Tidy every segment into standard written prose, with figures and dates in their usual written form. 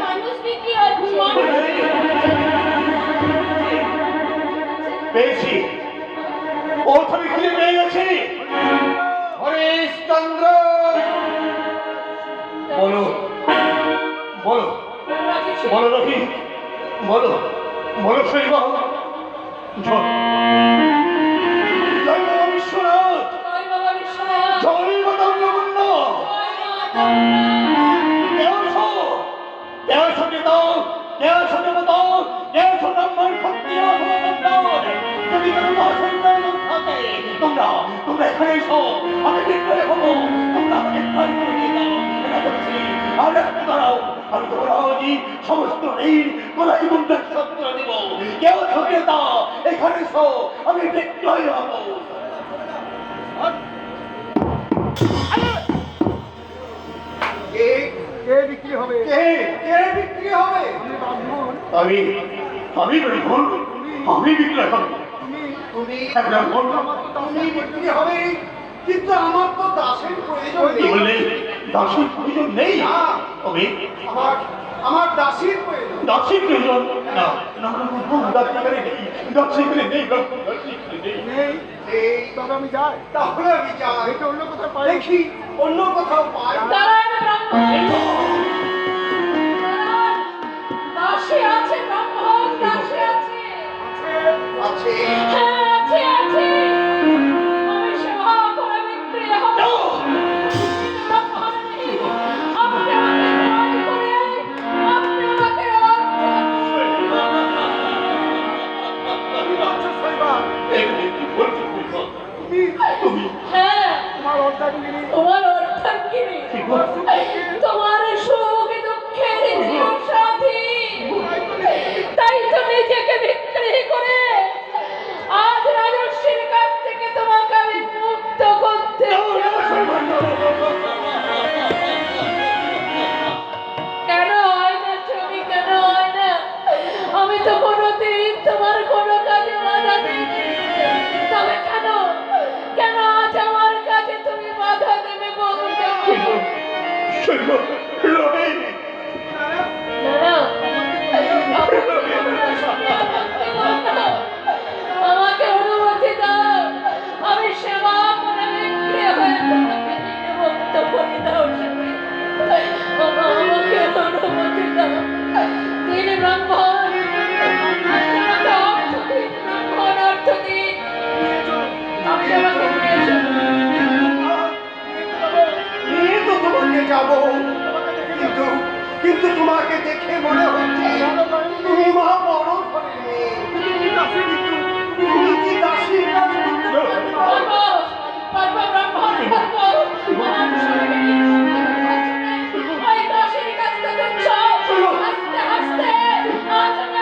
মানুষ বিক্রি হচ্ছে পেয়েছি পথ বিক্রি পেয়ে গেছি হরিশচন্দ্র বলো বলো বলো রবি বলো বলো শৈব জয় বাবা বিশ্বনাথ জয় বাবা নগণ্য তোমরা এখানে এসো আমি বিক্রয় হবো তোমরা আমাকে বিক্রয় করে নিয়ে যাও আর একটু দাঁড়াও আমি তোমরা সমস্ত ঋণ কোলাই মুন্ডার শোধ করে দিব কেউ ঠকে দাও এখানে এসো আমি বিক্রয় হবো কে বিক্রি হবে? কে বিক্রি হবে? আমি আমি ব্রাহ্মণ আমি বিক্রয় হবো তুমি ব্রাহ্মণ তুমি বিক্রি হবে, কিন্তু আমার তো দাসের প্রয়োজন কি নেই। বললে দাসের প্রয়োজন নেই না, তবে আমার দাসীর প্রয়োজন। দাসের প্রয়োজন না না দাসী এখানে নেই দাসী এখানে নেই ব্রাহ্মণ দাসী এখানে নেই নেই এই, তবে আমি যাই। তাহলে আমি যাই, এটা অন্য কোথাও পাই দেখি, অন্য কোথাও পাই। দাসী আছে ব্রাহ্মণ দাসী আছে আছে হ্যাঁ আছে আছে আমি সেবা করে বিক্রি হব আপনি আমাকে গ্রহণ করে আপনি আমাকে তুমি হ্যাঁ তোমার অর্ধাঙ্গিনী, তোমার অর্থাঙ্গিনী তোমার সুখ দুঃখের জীবন সাথী তাই তো নিজেকে বিক্রি করে আজ রাজস্বীর কাছ থেকে তোমাকে আমি মুক্ত করতে কেন হয় না ছবি কেন হয় না আমি তো কোনোদিন তোমার কোনো কাজে বাধা দিইনি তবে কেন কেন আজ আমার কাছে তুমি বাধা দেবে বলতে পারো? না, আমাকে অনুমতি দাও আমি সেবা করে বিক্রি হয়ে তোমাকে নির্মুক্ত করে দাও আমাকে অনুমতি দাও তিনি ব্রাহ্মণ আমাকে অর্থ দিন ব্রাহ্মণ অর্থ দিন আপনি আমাকে নিয়ে চলুন নিয়ে তো তোমাকে যাবো, কিন্তু তোমাকে দেখে মনে হচ্ছে তুমি মা বড় ঘরের মেয়ে। তুমি কি দাসীর কাজ করতে পারবে? পারবো ব্রাহ্মণ পারবো আমার স্বামীকে নিয়ে ওই দাসীর কাছ থেকে হাসতে হাসতে আজ আমি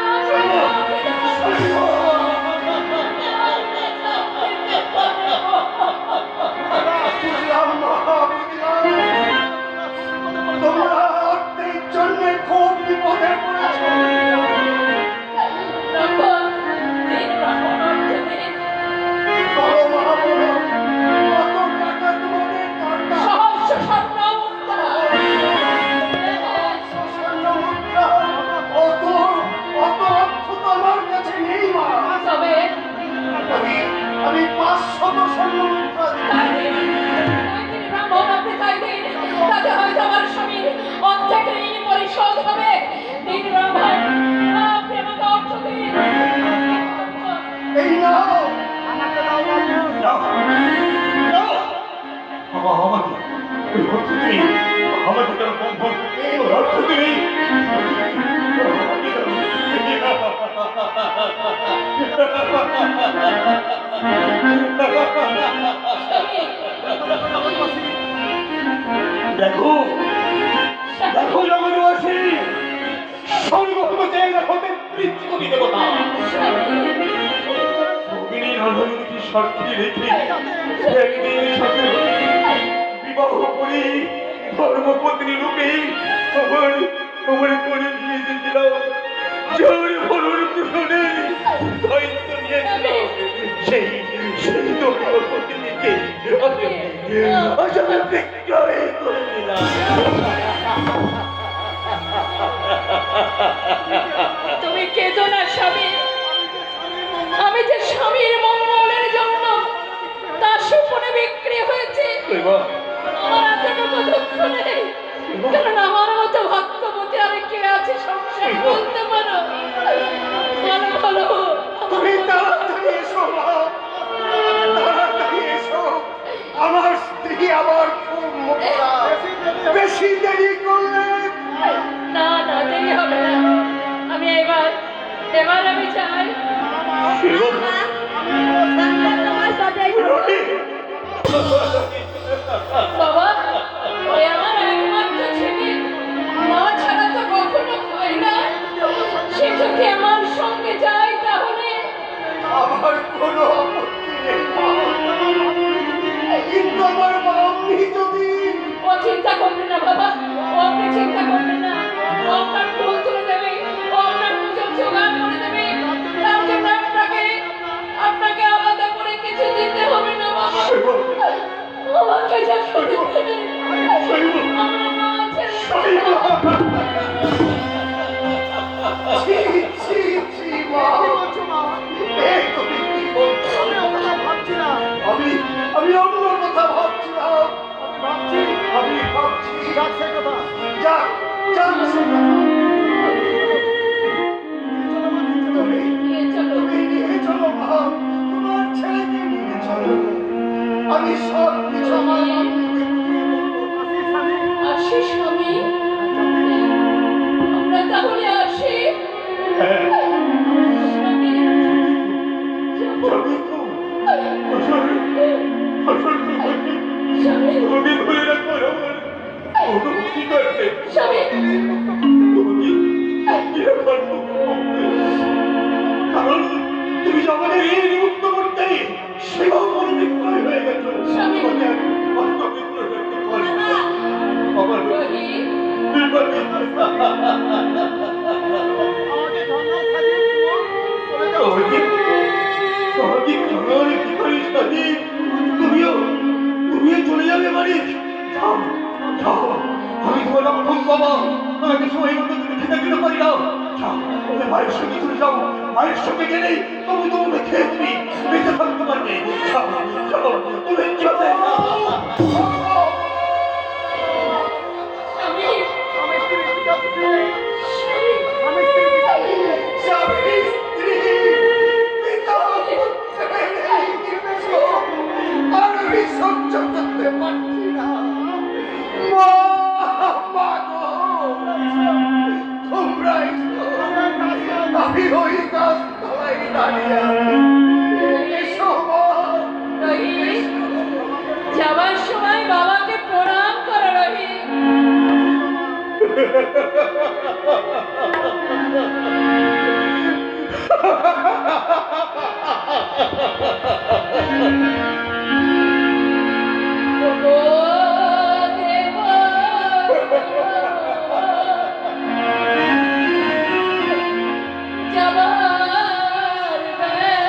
বুঝলাম মা, বুঝলাম। তোমরা অর্থের জন্য খুব বিপদে পড়েছ। বলো মা, বলো, কত টাকা তোমাদের দরকার? স্বর্ণ মুদ্রা, অত অর্থ তো আমার কাছে নেই মা। আমি 500 স্বর্ণ মুদ্রা দিই। এই নাও, আমাকে দাও বাবু। আমাকে আমাকে কেন বন্ধন অর্থ দিবি দেখো দেখো জগৎবাসী সর্বপ্রথম জায়গা হতে পৃথিবী দেবতা ভগিনী রণনীতি সাক্ষী রেখে একদিন সাথে বিবাহ করে ধর্মপত্নী রূপে আমার আমার করে নিয়ে এসেছিলাম জোর ভরুর কুশনে দায়িত্ব নিয়েছিল সেই সেই ধর্মপত্নীকে আজ আমি বিক্রয় করে দিলাম তুমি কেঁদো না স্বামী, আমি যে স্বামীর মঙ্গলের জন্য তার সুপনে বিক্রি হয়েছে শৈবা, আমার এতটুকু দুঃখ নেই, কারণ আমার মতো ভাগ্যবতী আর কে আছে সংসার বলতে পারো? বলো বলো, তুমি তাড়াতাড়ি এসো মা, তাড়াতাড়ি এসো। আমার স্ত্রী আবার খুব মোটা, বেশি দেরি করলে না না দেরি হবে না, আমি এবার আমি চাই শৈবা, তোমার সাথে রনি, বাবা, ওই আমার একমাত্র ছেলে, মা ছাড়া তো কখনো হয় না, সে যদি আমার সঙ্গে যায় তাহলে আমার কোনো আপত্তি নেই মা। কিন্তু আমার মা আপনি যদি ও চিন্তা করবেন না বাবা, ও আপনি চিন্তা করবেন না, ও আপনার ফুল তুলে দেবে, ও আপনার পুজোর জোগাড় করে দেবে, তার জন্য আপনাকে আলাদা করে কিছু দিতে হবে না বাবা, শৈবা, আমাকে যা শুনে দেবে, আমার মা ছেড়ে ছি ছি ছি মা, এ তুমি কি বলছো? আমি আমি অন্য কথা ভাবছিলাম, আমি ভাবছি যাক সে কথা, যাক যাক সে কথা। তুমি নিয়ে চলো। তুমি নিয়ে চলো মা, তোমার ছেলেকে নিয়ে চলো। আমি সব কিছু আমার মাকে বুঝিয়ে বলবো। আসি স্বামী, আমরা তাহলে আসি স্বামী, যাবো। যাবি তো? আসলে তোমাকে স্বামী, তোমাকে ধরে রাখবো আমার অনুভূতি করছে। স্বামী, তোমাকে নিরাপদ করবো। কারণ তুমি যে আমাদের এই মুক্ত করতে সেবাও কোনো বিক্রয় হয়ে গেছো। স্বামী। তোমাকে আমি বাস্তবে করে রাখতে পারবো না। আমার রহিম, নির্বাচিত তুমিও চলে যাবে বাড়ি। যাও যাও, আমি তোমার রক্ষক বাবা, তোমাকে সময় মতো তুমি খেতে দিতে পারি না। যাও, তুমি মায়ের সঙ্গে চলে যাও, মায়ের সঙ্গে গেলেই তুমি তোমাকে খেয়ে তুমি বেঁচে থাকতে পারবে। যাও যাও, তুমি চলে যাও। স্বামী, স্বামী, স্ত্রী, পিতা, পুত্রে এই জিনিস আর আমি সহ্য করতে পারছি না। মা, মা গো, তোমরা এসো। আমি ওই গাছতলায় দাঁড়িয়ে আছি। এসো মা, রহিম, যাওয়ার সময় বাবাকে প্রণাম করো রহিম। ওগো দেবা, যাবার বেলা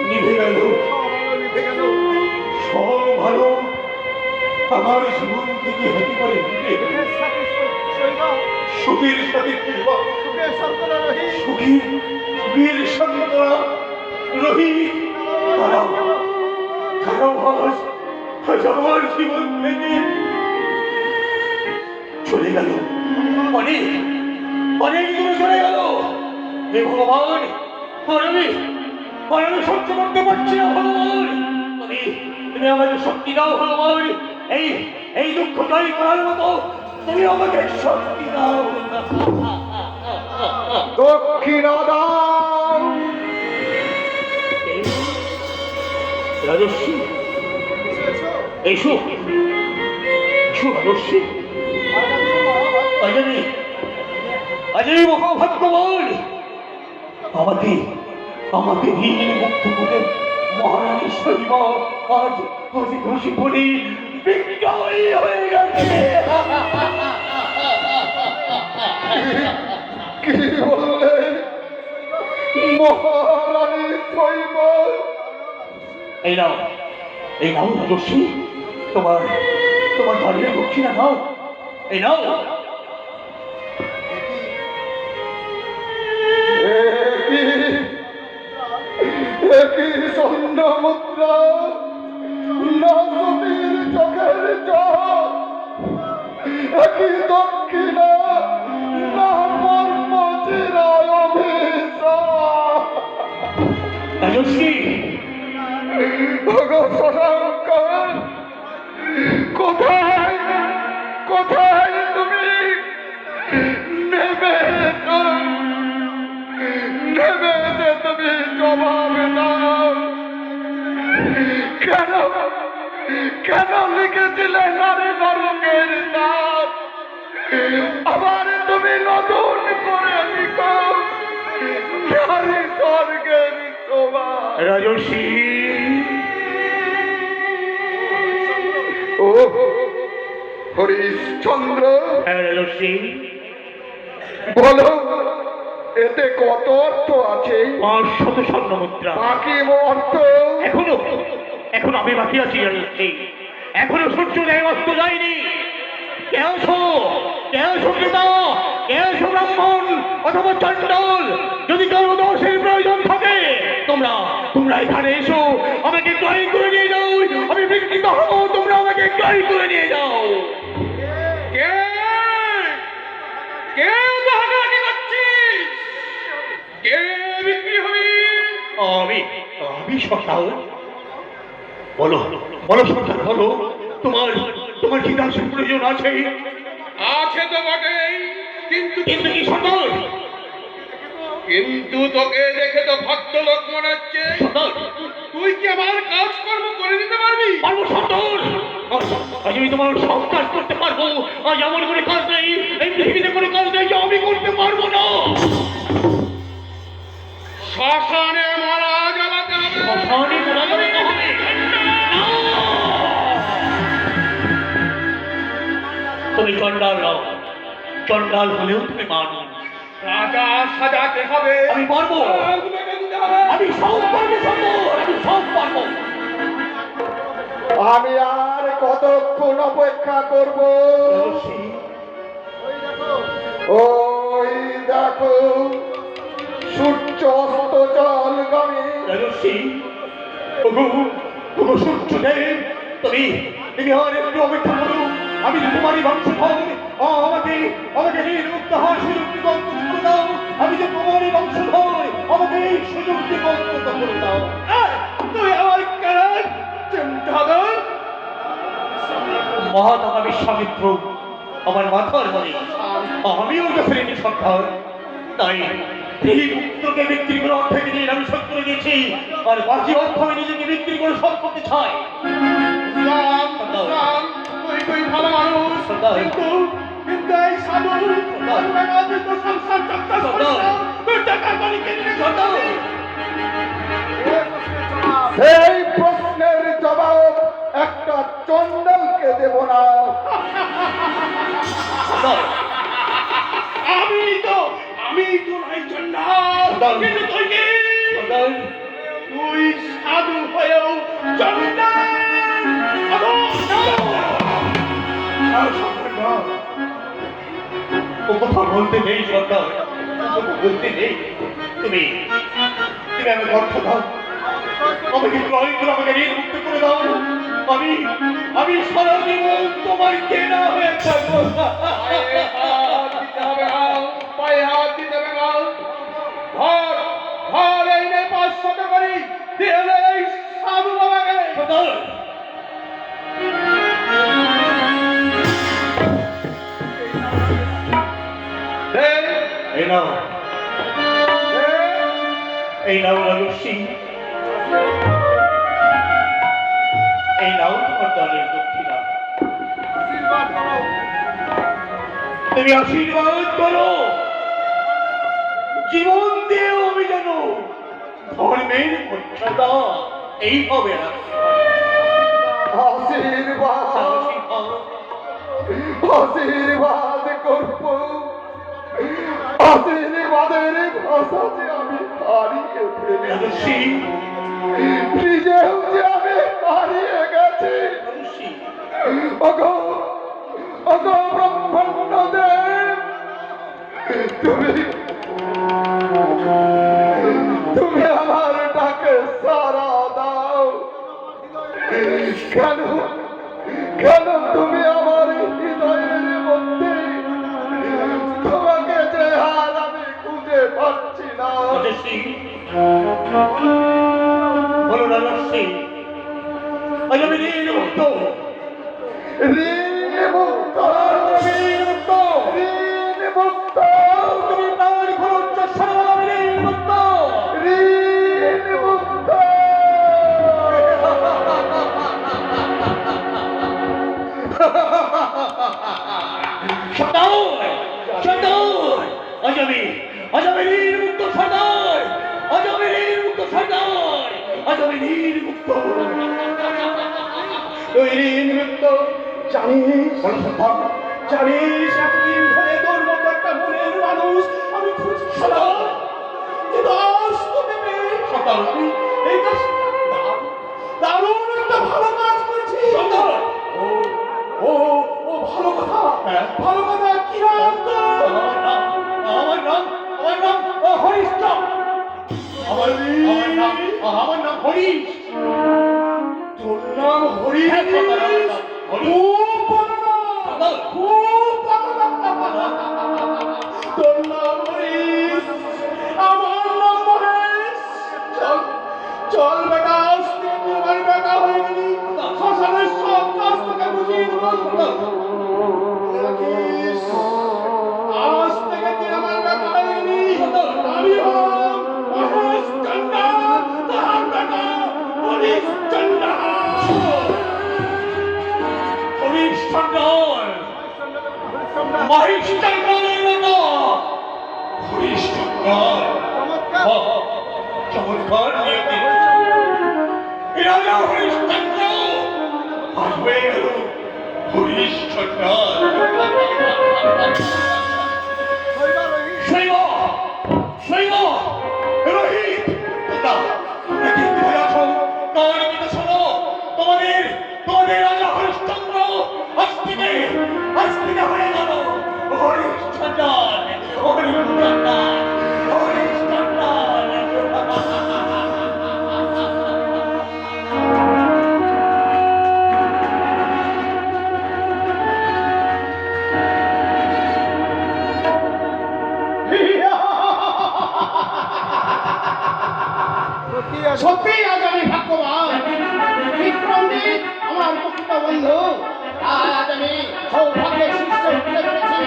নিভে গেল সব ভালো আমার জীবন থেকে হাতি করে সুখের সাথে সুখের সন্তান রোহিত আমার জীবন থেকে চলে গেল অনেক অনেক দূরে চলে গেল। হে ভগবান, আমি সহ্য করতে পারছি না ভগবান। তুমি আমাকে শক্তি দাও ভগবান, এই দুঃখ জয় করার মতো তুমি আমাকে শক্তি দাও। দক্ষিণা দাও। রাজস্বী এসো এসো রাজস্বী। অজয় মহাভাগ্যবান, আমাকে ঋণ মুক্ত করে মহারানী শৈবা আজ খুশি বলি বিজ্ঞানী হয়ে গেছে। কি বললে মহারানী শৈবা? এই নাও রাজস্বী, তোমার বাড়ির দক্ষিণা নাও, এই নাও। একই স্বর্ণ মুদ্রা, না সতীর চোখের জল, একই দক্ষিণা, না মর্মচিরায় অভিশাপ। রাজস্বী ভগবান, কোথায় কোথায় তুমি নেবে যে তুমি জবাব দাও? কেন লিখেছিলে নারী নরকের দাঁত? আবার তুমি নতুন করে লিখো নারী স্বর্গের শোভা। রাজস্বী ও হরিশ্চন্দ্র, রাজস্বী বলো এতে কত অর্থ আছে? 500 স্বর্ণ মুদ্রা। বাকি অর্থ এখনো আমি বাকি আছি রাজস্বী, এখনো সূর্যোদয় অস্ত যায়নি। কেউ ব্রাহ্মণ অথবা চণ্ডাল, যদি কারো দোষের প্রয়োজন থাকে তোমরা এখানে এসো, আমাকে ক্রয় করে নিয়ে যাও। আমি বিকৃত হব, তোমরা আমাকে ক্রয় করে নিয়ে যাও। আমি সন্তান। বলো সন্তান, বলো তোমার কি দাসের প্রয়োজন আছে? আছে তো বটেই, কিন্তু কিন্তু কি সন্তান? কিন্তু তোকে দেখে তো ভক্ত লোক মনে হচ্ছে। সন্তান তুই কি আমার কাজকর্ম করে দিতে পারবি? পারবো সন্তান, আজ আমি তোমার সব কাজ করতে পারবো। আজ আমার কোনো কাজ নেই, এই পৃথিবীতে কোনো কাজ নেই যে আমি করতে পারবো না। শ্মশানে মারা জ্বালাতে হবে। শ্মশানে মারা জ্বালাতে হবে? তুমি চণ্ডাল নও, চণ্ডাল হলেও তুমি মানুষ। রাজা সাজাতে হবে। আমি পারবো, আমি সব পারবো সন্তান, আমি সব পারবো। আমি আর কতক্ষণ অপেক্ষা করব? ওই দেখো সূর্য অস্ত জলগামী। রাজস্বী সূর্যদেব, তুমি আর একটু অপেক্ষা করো। আমি তোমারই বংশধর, আমাকে নির্মুক্ত হওয়ার সুযোগ করে দাও। আমি যে তোমারই বংশধর, আমাকে এই সুযোগটি অন্তত করে দাও। তুই আমার কারণ চন্দ্রধর মহাত্মা বিশ্বামিত্র আমার মাথার বলে, আমিও যখন সন্তান, তাই এই পুত্রকে বিক্রি করে অর্থের দিন আমি শোধ করে দিয়েছি, আর বাকি অর্থ আমি নিজেকে বিক্রি করে শোধ করতে চাই। রাম রাম তুই ভালো মানুষ, কিন্তু কিন্তু এই সাধু তো সংসার চক্কর তুই টাকা করে কিনে সেই প্রশ্নের জবাব একটা চন্ডালকে দেব না। আমি তো নাই জন্য, কিন্তু তুই কি তুই সাধু হয়েও চন্ডাল। ও কথা বলতে নেই সর্দার, বলতে নেই। তুমি তুমি আমাকে অর্থ দাও, আমাকে ক্রয় করে আমাকে ঋণ মুক্ত করে দাও। আমি সারা জীবন তোমার কেনা হয়ে থাকবো। পায়ে হাত দিতে হবে না। ঘর ঘর এই নে 500 করে দিয়ে দে এই সাধু বাবাকে। সর্দার এই নাও, এই নাও রঘুসি, এই নাও তোমার দলের দক্ষিণা। তুমি আশীর্বাদ করো, জীবন দিয়েও আমি যেন ধর্মের মর্যাদা এইভাবে রাখি। আশীর্বাদ আশীর্বাদ করব, আশীর্বাদের ভাষা যে আমি হারিয়ে ফেলেছি, নিজেও যে আমি হারিয়ে গেছি। ওগো ওগো ব্রহ্মাণ্ড দেব, তুমি আমার ডাকে সাড়া দাও। কেন কেন তুমি আমার হৃদয়ের মধ্যে তোমাকে যে আর আমি খুঁজে পাচ্ছি না। বলো রঘুসি, আজ আমি নির্মুক্ত, ঋণমুক্ত, নির্মুক্ত, ঋণমুক্ত, তুমি প্রাণ খরচ সর্বদা আমি নির্মুক্ত। ঋণমুক্ত। সর্দার সর্দার, আজ আমি নির্মুক্ত সর্দার, আজ আমি নির্মুক্ত সর্দার, আজ আমি নির্মুক্ত। তুই ঋণমুক্ত জানিস? জানিস এতদিন ধরে তোর মতো একটা মনের মানুষ আমি খুঁজছিলাম, কিন্তু আজ তোকে পেয়ে সর্দার এই কাজ দারুণ একটা ভালো কাজ করেছি। সর্দার ও ও ভালো কথা, হ্যাঁ। ভালো কথা। কি নাম তোর? আমার নাম হরিশ্চন্দ্র। আমার নাম হরিশ। তোর নাম হরি? হ্যাঁ, সর্দার, আমার নাম হরিশ। খুব ভালো নাম, খুব ভালো নাম। তোর নাম হরিশ, আমার নাম মহেশ। চল চল বেটা, আজ থেকে তুই আমার বেটা হয়ে গেলি। শ্মশানের সব কাজ তোকে বুঝিয়ে দেবো। রাখিস, আজ থেকে তুই আমার বেটা হয়ে গেলি। আমি হলাম মহেশ চন্দ্র, তার বেটা হরিশ চন্দ্র। হরিশ্চন্দ্র মহেশচন্দ্রের মতো হরিশ্চন্দ্র চমৎকার নিয়তি। এরা হলো হরিশ্চন্দ্র, আর হয়ে গেল হরিশ্চন্দ্র। শৈব শৈব রোহিত, তোমরা কি ভয় আছো? তাহলে কিন্তু শোনো, তোমাদের রাজা হরিশ্চন্দ্র আজ থেকে হয়ে গেল হরিশ্চন্দ্র, হরিশ্চন্দ্র, হরিশ্চন্দ্র। সত্যি আজ আমি ভাগ্যবান। বিক্রমজিৎ আমার প্রকৃত বন্ধু, আজ আমি সৌভাগ্যের শীর্ষে উঠতে পেরেছি।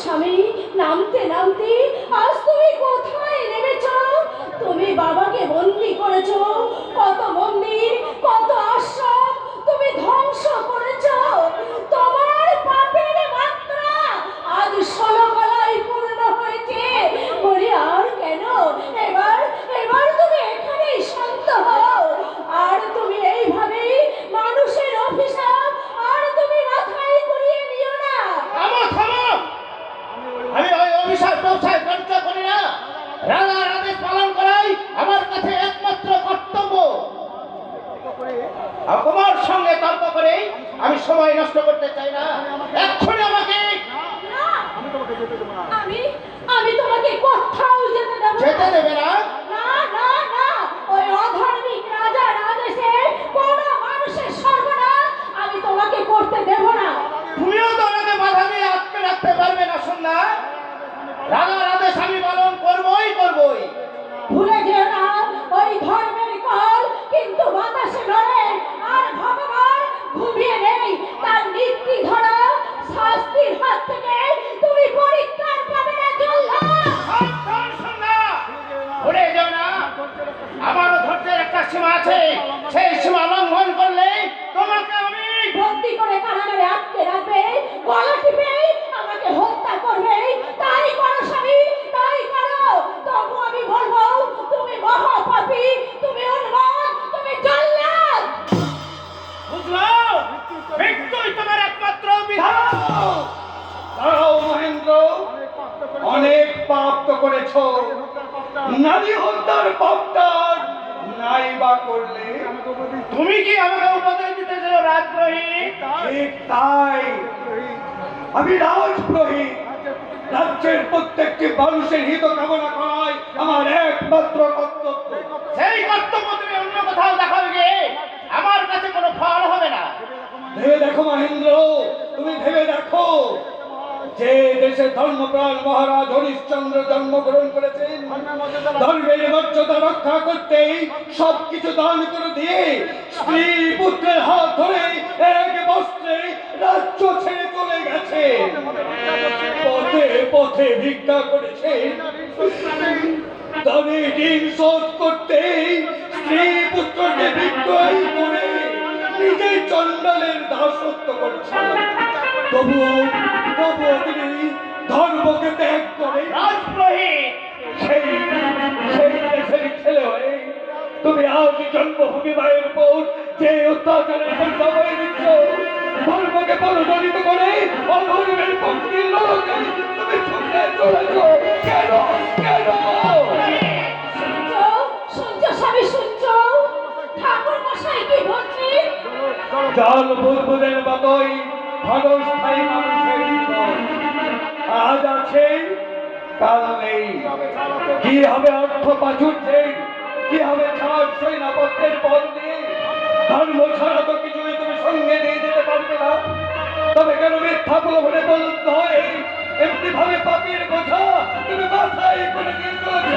স্বামী, নামতে নামতে আজ তুমি কোথায় নেমেছ? তুমি বাবাকে বন্দি করেছ, কত মন্দির, কত আশ্রম তুমি ধ্বংস করেছ। তোমার পাপের মাত্রা আজ 16 গলায় পূর্ণ হয়েছে। বলি আর কেন? এবার এবার তুমি এখানেই শান্ত হও। আর তুমি এইভাবেই মানুষের অভিশাপ আর তুমি মাথায় করিয়ে নিও না। থামো থামো, আমি ওই অভিশাপ ব্যবসায় কার্য করি না। রাজার আদেশ পালন করাই আমার কাছে একমাত্র কর্তব্য। আর তোমার সঙ্গে তর্ক করে আমি সময় নষ্ট করতে চাই না। এক্ষুনি আমাকে না, আমি আমি তোমাকে কোথাও যেতে দেব না। যেতে দেবে না? না না না, ওই অধার্মিক রাজার আদেশে কোনো মানুষের সর্বনাশ আমি তোমাকে করতে দেব না। তুমিও তো আমাকে বাধা দিয়ে আটকে রাখতে পারবে না শুননা। রাজার আদেশ আমি পালন করবই করবই। ভুলে যেও না, ওই ধর্মের কল কিন্তু বাতাসে নড়ে, আর ভগবান ঘুমিয়ে নেই। তার নীতি ধরা শাস্তির হাত থেকে তুমি পরিত্রাণ পাবে না। সাবধান শুননা, ভুলে যেও না আমারও ধৈর্যের একটা সীমা আছে। সেই সীমা লঙ্ঘন করলে তোমাকে আমি বন্দি করে কারাগারে আটকে রাখবে, গলা টিপে আমাকে হত্যা করবে। তাই করো স্বামী, তাই করো। তবু আমি বলবো তুমি মহাপাপী, তুমি উন্মাদ, তুমি জল্লাদ। বুঝলাম, মৃত্যুই তোমার একমাত্র বিধান। দাঁড়াও মহেন্দ্র, অনেক পাপ তো করেছ, নারী হত্যার পাপটা নাই বা করলে তুমি কি আমাকে উপদেশ দিতে চাও রাজদ্রোহী? ঠিক তাই, আমি রাজপুরোহিত। রাজ্যের প্রত্যেকটি মানুষের হিত কামনা করাই আমার একমাত্র কর্তব্য। সেই কর্তব্য তুমি অন্য কোথাও দেখাবে গিয়ে আমার কাছে কোনো ফল হবে না। ভেবে দেখো মহেন্দ্র, তুমি ভেবে দেখো, যে দেশে ধর্মপ্রাণ মহারাজ হরিশ্চন্দ্র জন্মগ্রহণ করেছেন, ধর্মের মর্যাদা রক্ষা করতেই সবকিছু দান করে দিয়ে স্ত্রী পুত্রের হাত ধরে এক বস্ত্রে রাজ্য ছেড়ে চলে গেছে। পথে পথে ভিক্ষা করেছে, তবে ঋণ শোধ করতেই স্ত্রী পুত্রকে বিক্রয় করে নিজের চণ্ডালের দাসত্ব করছে। তবুও তবুও তিনি ধর্মকে ত্যাগ করে রাজপুরোহিত, সেই সেই দেশের ছেলে হয়ে তুমি আজ জন্মভূমি মায়ের উপর যে অত্যাচারের পরিচয় দিচ্ছ, ধর্মকে পরিচালিত করে অধর্মের পক্ষে লড়কে তুমি ছুটে চলেছ কেন? কেন? শুনছো, শুনছো স্বামী, শুনছো ঠাকুর মশাই কি বলছি? জল বুলবুলের মতোই ক্ষণস্থায়ী মানুষের জীবন আজ আছে কাল নেই। কি হবে অর্থ প্রাচুর্যে, কি হবে ছাড় সৈন্যপত্যের পদ নিয়ে? ধর্ম ছাড়া তো কিছুই তুমি সঙ্গে নিয়ে যেতে পারবে না। তবে কেন মিথ্যা প্রলোভনে বলতে হয় এমনি ভাবে পাপির কথা তুমি মাথায় করে নিয়ে চলেছ?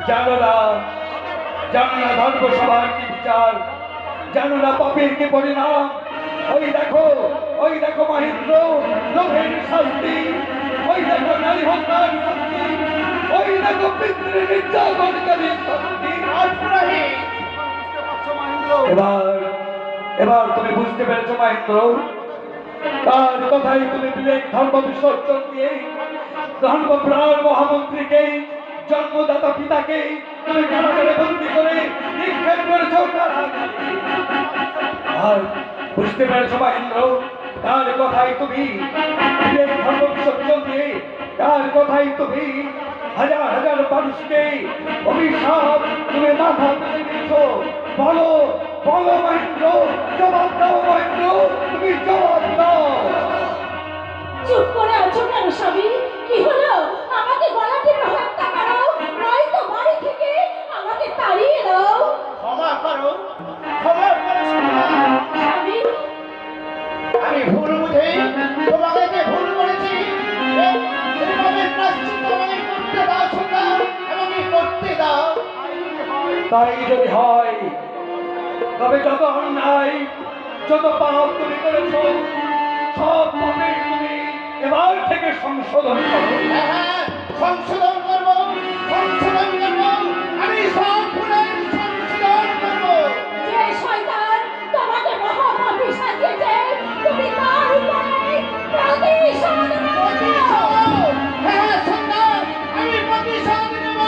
জানো না, জানো না ধর্মসভার কি বিচার, জানো না পাপের কি পরিণাম। ওই দেখো মহেন্দ্র, লোভের শাস্তি, ওই দেখো নারী হত্যার শাস্তি, ওই দেখো পিতৃ নির্যাতনকারীর শাস্তি। রাজপুরোহিত, এবার এবার তুমি বুঝতে পেরেছো মহেন্দ্র, তার কথাই তুমি বিবেক ধর্ম বিসর্জন দিয়ে ধর্মপ্রাণ মহামন্ত্রীকে, জন্মদাতা পিতাকে তুমি কারাগারে বন্দী করে নিক্ষেপ করেছো কারাগারে। আর বুঝতে পেরেছো মহেন্দ্র, তার কথাই তুমি বিবেক ধর্ম বিসর্জন দিয়ে, তার কথাই তুমি হাজার হাজার মানুষকে অভিশাপ তুমি মাথা পেতে দিয়েছো। বলো বলো মহেন্দ্র, জবাব দাও মহেন্দ্র, তুমি জবাব দাও। চুপ করে আছো কেন স্বামী? কি হলো? আমাকে গলা টিপে হত্যা করো, নয়তো বাড়ি থেকে আমাকে তাড়িয়ে দাও। ক্ষমা করো, ক্ষমা করো শুননা। স্বামী, আমি ভুল বুঝে তোমাকে যে ভুল করেছি সেভাবে প্রায়শ্চিত্ত আমাকে করতে দাও শুননা, আমাকে করতে দাও। তাই যদি হয় তবে যত অন্যায়, যত পাপ তুমি করেছো, সব পাপের তুমি এবার থেকে সংশোধন করো। হ্যাঁ, সংশোধন করবো, সংশোধন করবো, আমি সব ভুলের সংশোধন করবো। যে শয়তান তোমাকে মহাপাপী সাজিয়েছে তুমি তার উপরে প্রতিশোধ নেবে। প্রতিশোধ! হ্যাঁ, সন্তান, আমি প্রতিশোধ নেব,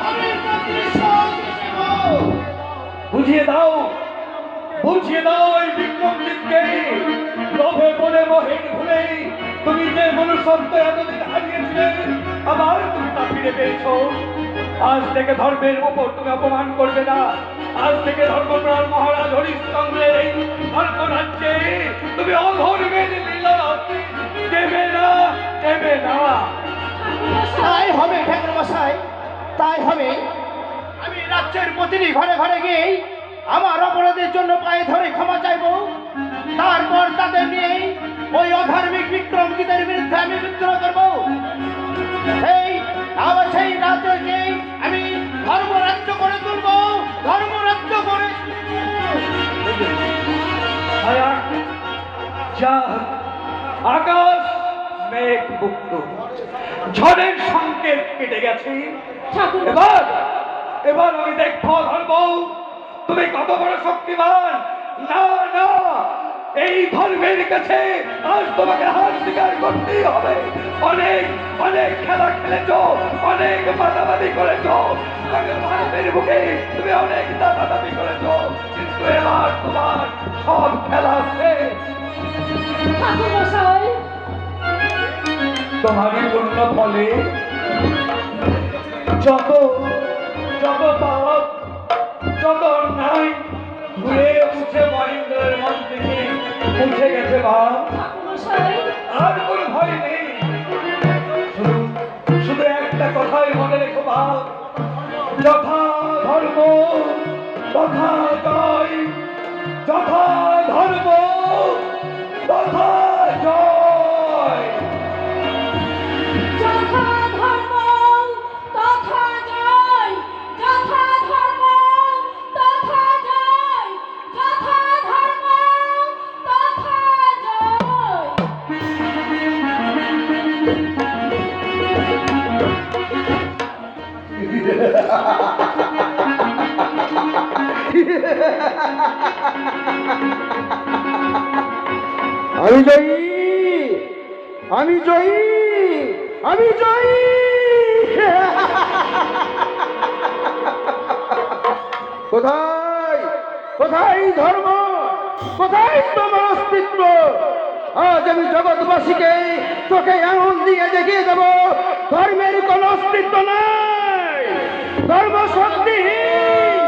আমি প্রতিশোধ নেব। বুঝিয়ে দাও, বুঝিয়ে দাও এই বিক্রমজিৎকে। লোভে বলে মহের ভুলে তুমি যে মনুষ্যত্ব এতদিন হারিয়েছিলে, আবার তুমি তা ফিরে পেয়েছো। আজ থেকে ধর্মের উপর তুমি অপমান করবে না। আজ থেকে ধর্মপ্রাণ মহারাজ হরিশ্চন্দ্রের এই ধর্ম রাজ্যে তুমি অধর্মের লীলা দেবে না, দেবে না। তাই হবে ঠাকুর মশাই, তাই হবে। আমি রাজ্যের প্রতিটি ঘরে ঘরে গিয়ে আমার অপরাধের জন্য পায়ে ধরে ক্ষমা চাইবো। তারপর তাদের নিয়ে ওই অধার্মিক বিক্রমজিতের বিরুদ্ধে আমি বিদ্রোহ করবো। আবার সেই রাজ্যকে আমি ধর্মরাজ্য করে তুলবো, ধর্মরাজ্য করে ছায়া, চাঁদ, আকাশ মেঘ মুক্ত, ঝড়ের সংকেত কেটে গেছে। ঠাকুর এবার এবার আমি দেখবো ধর্ম তুমি কত বড় শক্তিমান। না না, এই ধর্মের কাছে আজ তোমাকে হার স্বীকার করতেই হবে। অনেক অনেক খেলা খেলেছো, অনেক মাতামাতি করেছো, ভারতের বুকে তুমি অনেক দাবাদাবি করেছো, কিন্তু এবার তোমার সব খেলা শেষ। ঠাকুর মশাই তোমারই পূর্ণ ফলে যত যত পাপ, যত অন্যায় ঘুরে উঠে মহেন্দ্রের মন থেকে মুছে গেছে বা ঠাকুর মশাই আর কোনো ভয় নেই। শুধু শুধু একটা কথাই মনে রেখো বা, যথা ধর্ম তথা জয়, যথা ধর্ম তথা জয়। যথা ধর্ম তথা জয়, যথা ধর্ম তথা জয়, যথা ধর্ম তথা জয়। আমি জয়ী, আমি জয়ী, আমি জয়ী। কোথায় কোথায় ধর্ম, কোথায় তোমার অস্তিত্ব? আজ আমি জগৎবাসীকে তোকে আঙুল দিয়ে দেখিয়ে দেব ধর্মের কোন অস্তিত্ব নাই। ধর্ম শক্তিহীন,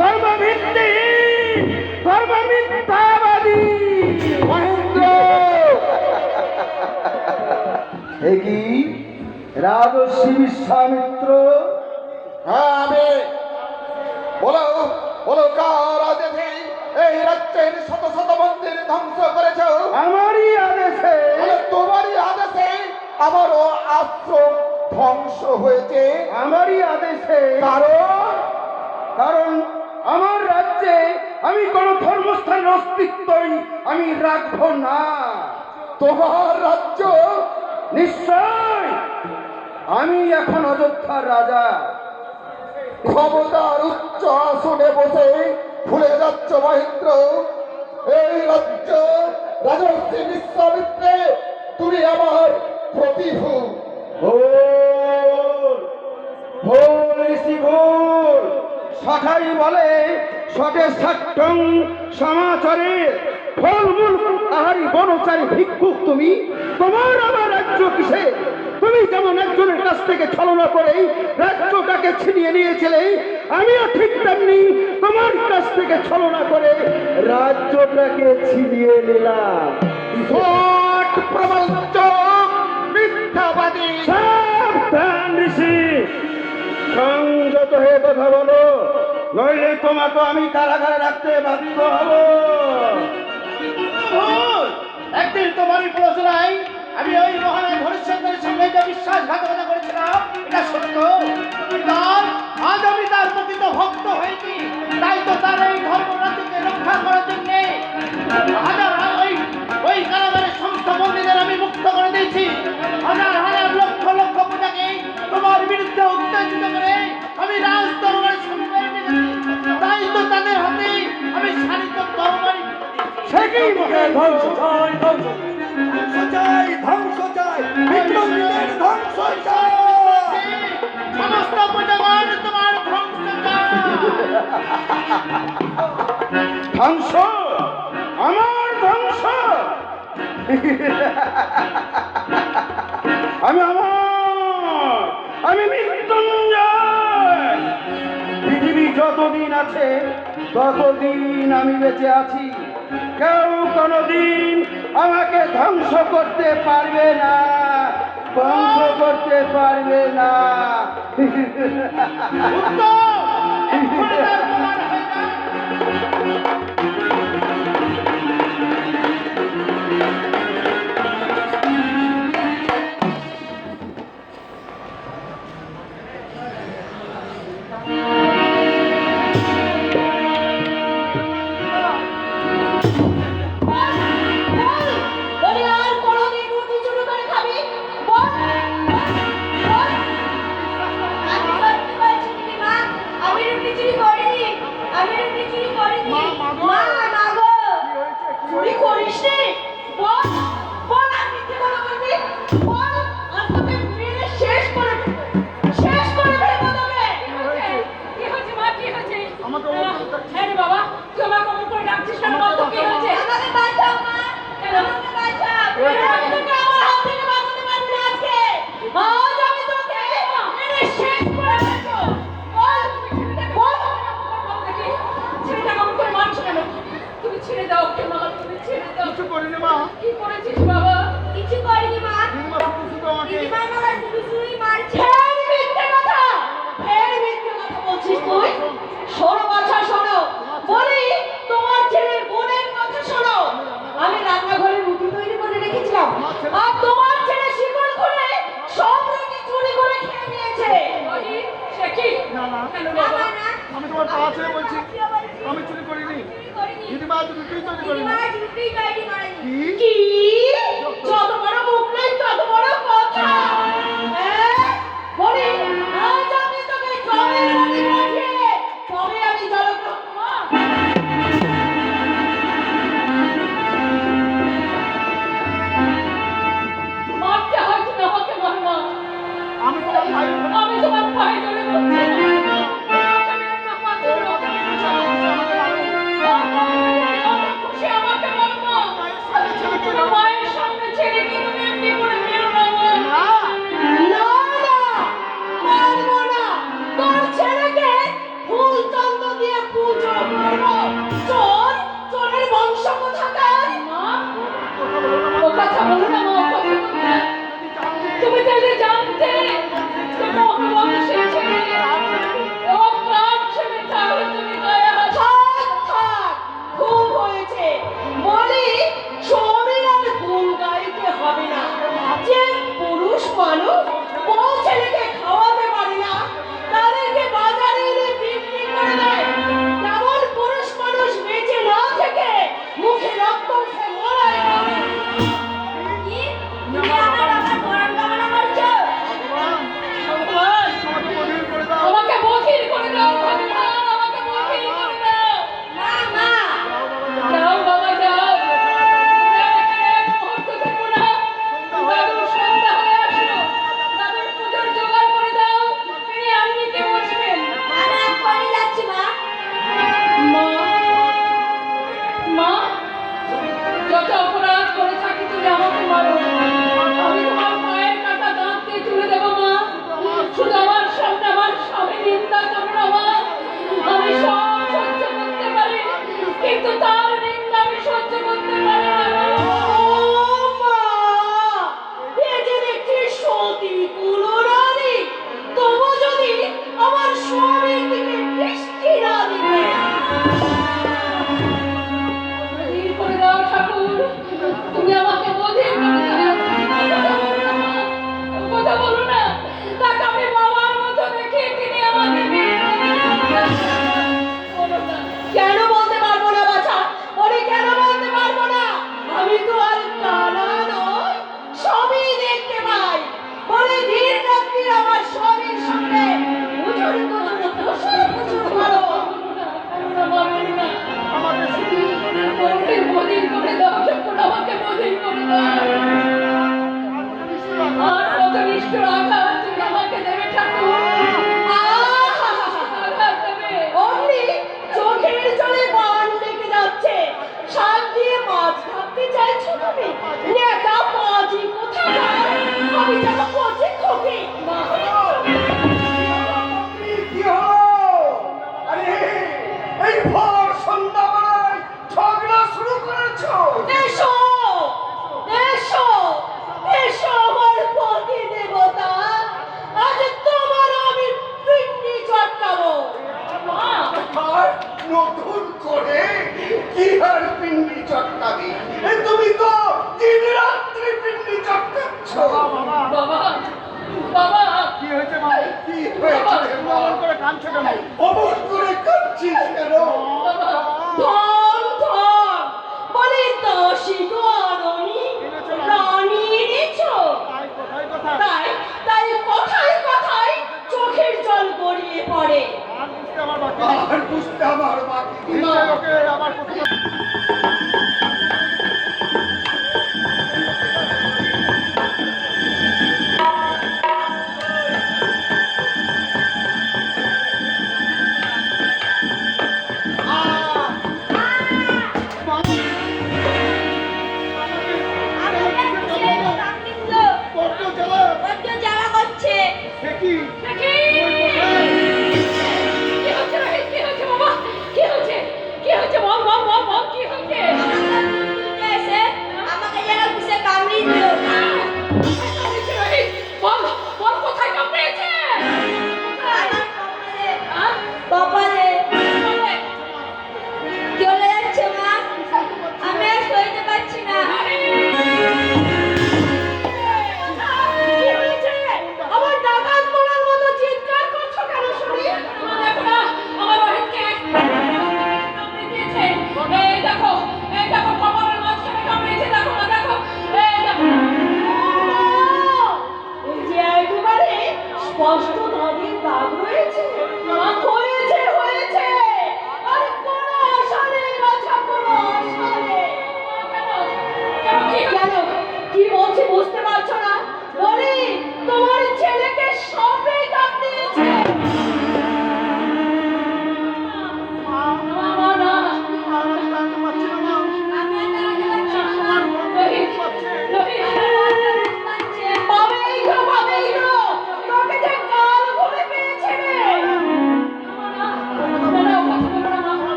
ধর্ম ভিত্তিহীন, ধর্ম মিথ্যাবাদী। মহেন্দ্র এ কি রাজর্ষি বিশ্বামিত্র? হ্যাঁ আমি। বলো বলো, কার আদেশে এই রাজ্যের শত শত মন্দির ধ্বংস করেছ? আমারই আদেশে। তোমারই আদেশে আমারও আশ্রম ধ্বংস হয়েছে। আমারই আদেশে। কারণ কারণ আমার রাজ্যে আমি কোন ধর্মস্থানের অস্তিত্বই আমি রাখবো না। তোমার রাজ্য? নিশ্চয়। আমি এখন অযোধ্যার রাজা। ক্ষমতার উচ্চ আসনে বসে ভুলে যাচ্ছ মহেন্দ্র, এই রাজ্য রাজর্ষি বিশ্বামিত্রে তুমি আমার প্রতিভু। ভুল ভুল ঋষি ভুল। সঠাই বলে সটে সাট্টং সমাচারে ফলমূল আহারি বনচারী ভিক্ষুক তুমি। তোমার আমার রাজ্য কিসে? তুমি যেমন একজনের কাছ থেকে ছলনা করে রাজ্যটাকে ছিনিয়ে নিয়েছিলে, আমিও ঠিক তেমনি তোমার কাছ থেকে ছলনা করে রাজ্যটাকে ছিনিয়ে নিলাম। প্রবঞ্চক, মিথ্যাবাদী। সাবধান ঋষি, সংযত হয়ে কথা বলো, নইলে তোমাকে আমি কারাগারে রাখতে বাধ্য হব। একদিন তোমারই প্রশ্নায় আমি ওই মহারাজ হরিশ্চন্দ্রের সঙ্গে যে বিশ্বাসঘাতকতা করেছিলাম, এটা সত্য। আজ আমি তার প্রকৃত ভক্ত হয়েছি, তাই তো তার এই ধর্মরাজ্যকে রক্ষা করার জন্যে ওই কারাগারের সমস্ত বন্দীদের আমি মুক্ত করে দিয়েছি। ধ্বংস চাই, ধ্বংস চাই, ধ্বংস চাই, বিক্রমজিতের ধ্বংস চাই। সমস্ত প্রজাগণ তোমার ধ্বংস চাই। ধ্বংস, আমার ধ্বংস। আমি মৃত্যুঞ্জয়। পৃথিবী যতদিন আছে ততদিন আমি বেঁচে আছি। কেউ কোনোদিন আমাকে ধ্বংস করতে পারবে না, ধ্বংস করতে পারবে না। বলি আর কোনোদিন রুটি চুরি করে খাবি? বল, বল। আমি সত্যি বলছি দিদিমা, আমি রুটি চুরি করিনি, আমি রুটি চুরি করিনি। মা, মা গো, চুরি করিসনি? বল, বল আর মিথ্যে কথা বলবি? বল, আর তোকে মেরে শেষ করে ফেলবো, শেষ করে ফেলবো তোকে। কি হয়েছে মা, কি হয়েছে? আমাকে হ্যাঁ রে বাবা, তুই আমাকে অমন করে ডাকছিস কেন? বল তো কি হয়েছে? আমাকে বাঁচাও মা, কেন? আমাকে বাঁচাও। আমি তোকে আমার হাত থেকে বাঁচাতে পারবি না আজকে। আজ আমি তোকে মেরে শেষ করে ফেলবো। বল, বল, বল দেখি, ছেলেটা কেমন করে মারছো কেন? তুমি ছেড়ে দাও ওকে মা, তুমি ছেড়ে দাও। কিছু করিনি মা। কি করেছিস বাবা? কিছু করিনি মা, দিদিমা শুধু শুধু আমাকে দিদিমা আমাকে শুধু শুধুই মারছে। ফের মিথ্যে কথা, ফের মিথ্যে কথা বলছিস তুই। শোনো বাছা, শোনো, বলি তোমার ছেলের বোনের কথা শোনো। আমি রান্নাঘরে রুটি তৈরি করে রেখেছিলাম, আর তোমার ছেলে শিকল খুলে সব রুটি চুরি করে খেয়ে নিয়েছে। সে কি? না, না। কেন না বাবা? মা না, আমি তোমার পা ছেড়ে বলছি, আমি চুরি করিনি। চুরি করিনি। দিদিমা তুমি তুই তৈরি করিনি। দিদিমা রুটি তৈরি করেনি। কি? কি? যত বড় মুখ নেই তত বড় কথা। বলি আজ আমি তোকে জলের মধ্যে পাঠিয়ে তবে আমি জলগ্রহণ মারতে হয় তুমি আমাকে মার না। আমি তোমার ভাই। আমি তোমার পায়ে ধরে বলছি না। আমি একটা পাথর আমাকে খুশি আমাকে মার না। তুমি মায়ের সামনে ছেড়ে কি তুমি এমনি করে মেরো না মা? না। না, না, মারবো না। তোর ছেলেকে ফুল চন্দ্র দিয়ে পুজো করবো। চোর, চোরের বংশ কোথাকার? মা, ও কথা বলো না মা, ও কথা বলো না। তুমি তাহলে জানতে তুমি ওকে বংশের ছেলে। ও কার ছেলে তাহলে তুমি গায়ে হাত? থাক, থাক, খুব হয়েছে। বলি ছবির আর গুণ গাইতে হবে না। যে পুরুষ মানুষ বউ ছেলেকে খাওয়াতে পারে না, তাদেরকে বাজারে এনে বিক্রি করে দেয়। তেমন পুরুষ মানুষ বেঁচে না থেকে মুখে রক্ত উঠে মরায় না। কি? তুমি আমার বাবার গরম কামনা করছো? একটু আঘাত তুমি আমাকে দেবে ঠাকুর, আঘাত দেবে। অমনি চোখের জলে বান লেগে যাচ্ছে। শাক দিয়ে মাছ ভাবতে চাইছো তুমি? নেতা মাঝি কোথায়? আমি যেন কচি খোকে। কি হলো? আরে এই ভোর সন্ধ্যাবেলায় ঝগড়া শুরু করেছো? এসো এসো এসো আমার পতি দেবতা, আজ তোমার আমি পিন্ডি চটকাবো। আর নতুন করে কি আর পিন্ডি চটকাবি? তুমি তো দিন রাত্রি পিন্ডি চটকাচ্ছ। বাবা, বাবা, কি হয়েছে মা? কি হয়েছে রে মা? অমর করে কাঁদছিস কেন? ধন ধন বলে দশি দরনি রানী এনেছো। তাই তাই কথায় কথায় চোখের জল গড়িয়ে পড়ে। আর বুঝতে আমার বাকি নেই। বড্ড জ্বালা করছে। কি হচ্ছে রে? কি হচ্ছে বাবা? কি হচ্ছে? কি হচ্ছে? বল বল বল বল, কি হচ্ছে? এসে আমাকে যেন কিসে কামড়িয়ে দিল। কামড়েছে রে? বল বল, কোথায় কামড়েছে? আমার কপালে হ্যাঁ? কপালে বলে। চলে যাচ্ছে মা, আমি আর সইতে পারছি না। কি হয়েছে? আমার ডাকাত পড়ার মতো চিৎকার করছো কেন শুনি? দেখো না, আমার রোহিতকে কামড়ে দিয়েছে। এই দেখো কপালের মাঝখানে কামড়েছে, দেখো না, দেখো, এই দেখো। এই যে একেবারে স্পষ্ট দাগের দাগ রয়েছে। হয়েছে হয়েছে, আর কোনো আশা নেই বাছা, কোনো আশা নেই। কেন কি বলছি বুঝতে পারছো না? বলি তোমার ছেলেকে সবে কামড়িয়েছে। মামা না, রোহিত, পাবেই গো, পাবেই গো, তোকে যে কাল ঘুরে পেয়েছে রে।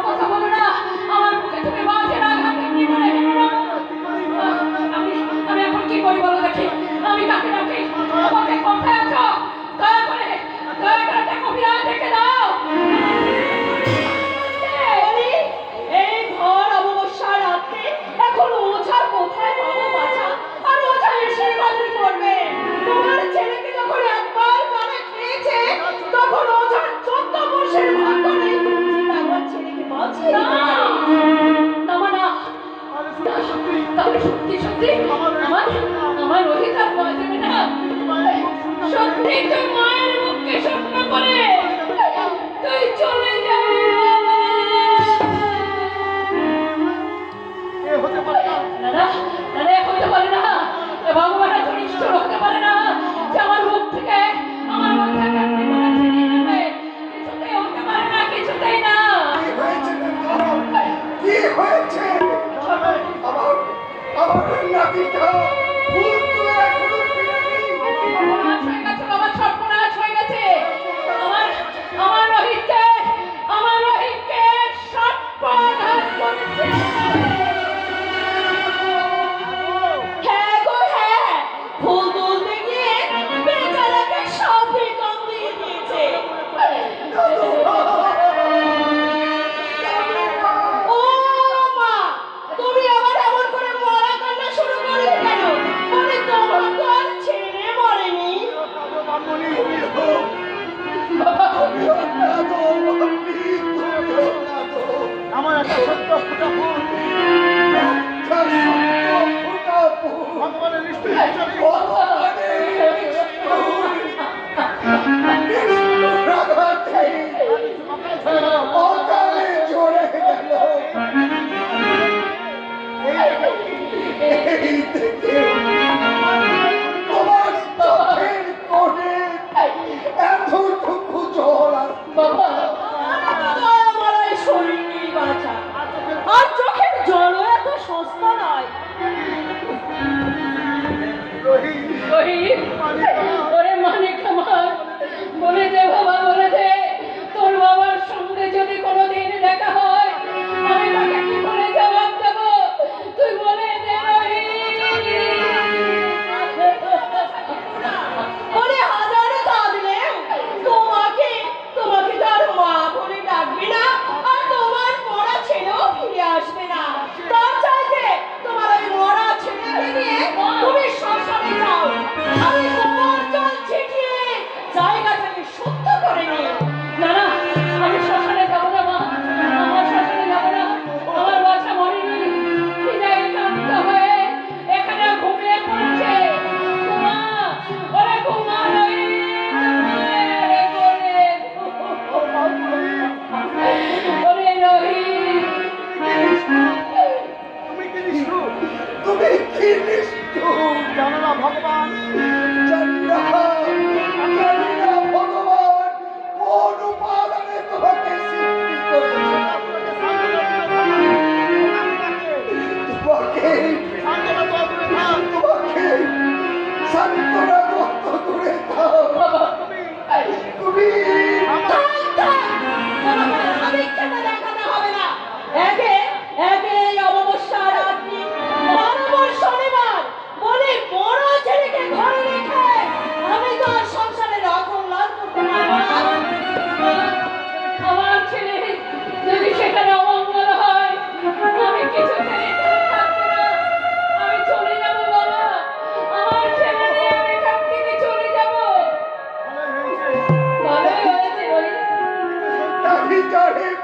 কথা বলো না, আমার মুখে তুমি বাজে আঘাত কি করে? আমি এখন কি করি বলো দেখি? আমি কাকে ডাকি? আমাকে কোথায় আছো? দয়া করে দেখো, বিরাট ডেকে দাও। বলি, এই ভর অমাবস্যা রাতে এখন ওঝা কোথায় পাবো বাছা? আর ওঝা এসে বাজি করবে। তোমার ছেলেকে যখন একবার কানে খেয়েছে, তখন ওঝার 14 বর্ষের ভাগ্য নেই যে আমার ছেলেকে বাঁচিয়ে দিতে পারে। না না, তাহলে সত্যি সত্যি আমার রোহিত আর বাঁচবে না। সত্যি তুই মায়ের মুখকে স্বপ্ন করে তুই চলে যাবি দাদা, দাদা হতে পারে না, ভগবান এত নিষ্ঠুর হতে পারে না যে আমার মুখ থেকে আমার মধ্যে কান্তি করা ছিনিয়ে নেবে। কিছুতেই হতে পারে না, কিছুতেই না। কি হয়েছে রে মা? কি হয়েছে? আমার নাতিটা ভুল করে এখনো ফিরেনি। সর্বনাশ হয়ে গেছে বাবা, সর্বনাশ হয়ে গেছে। আমার রোহিতকে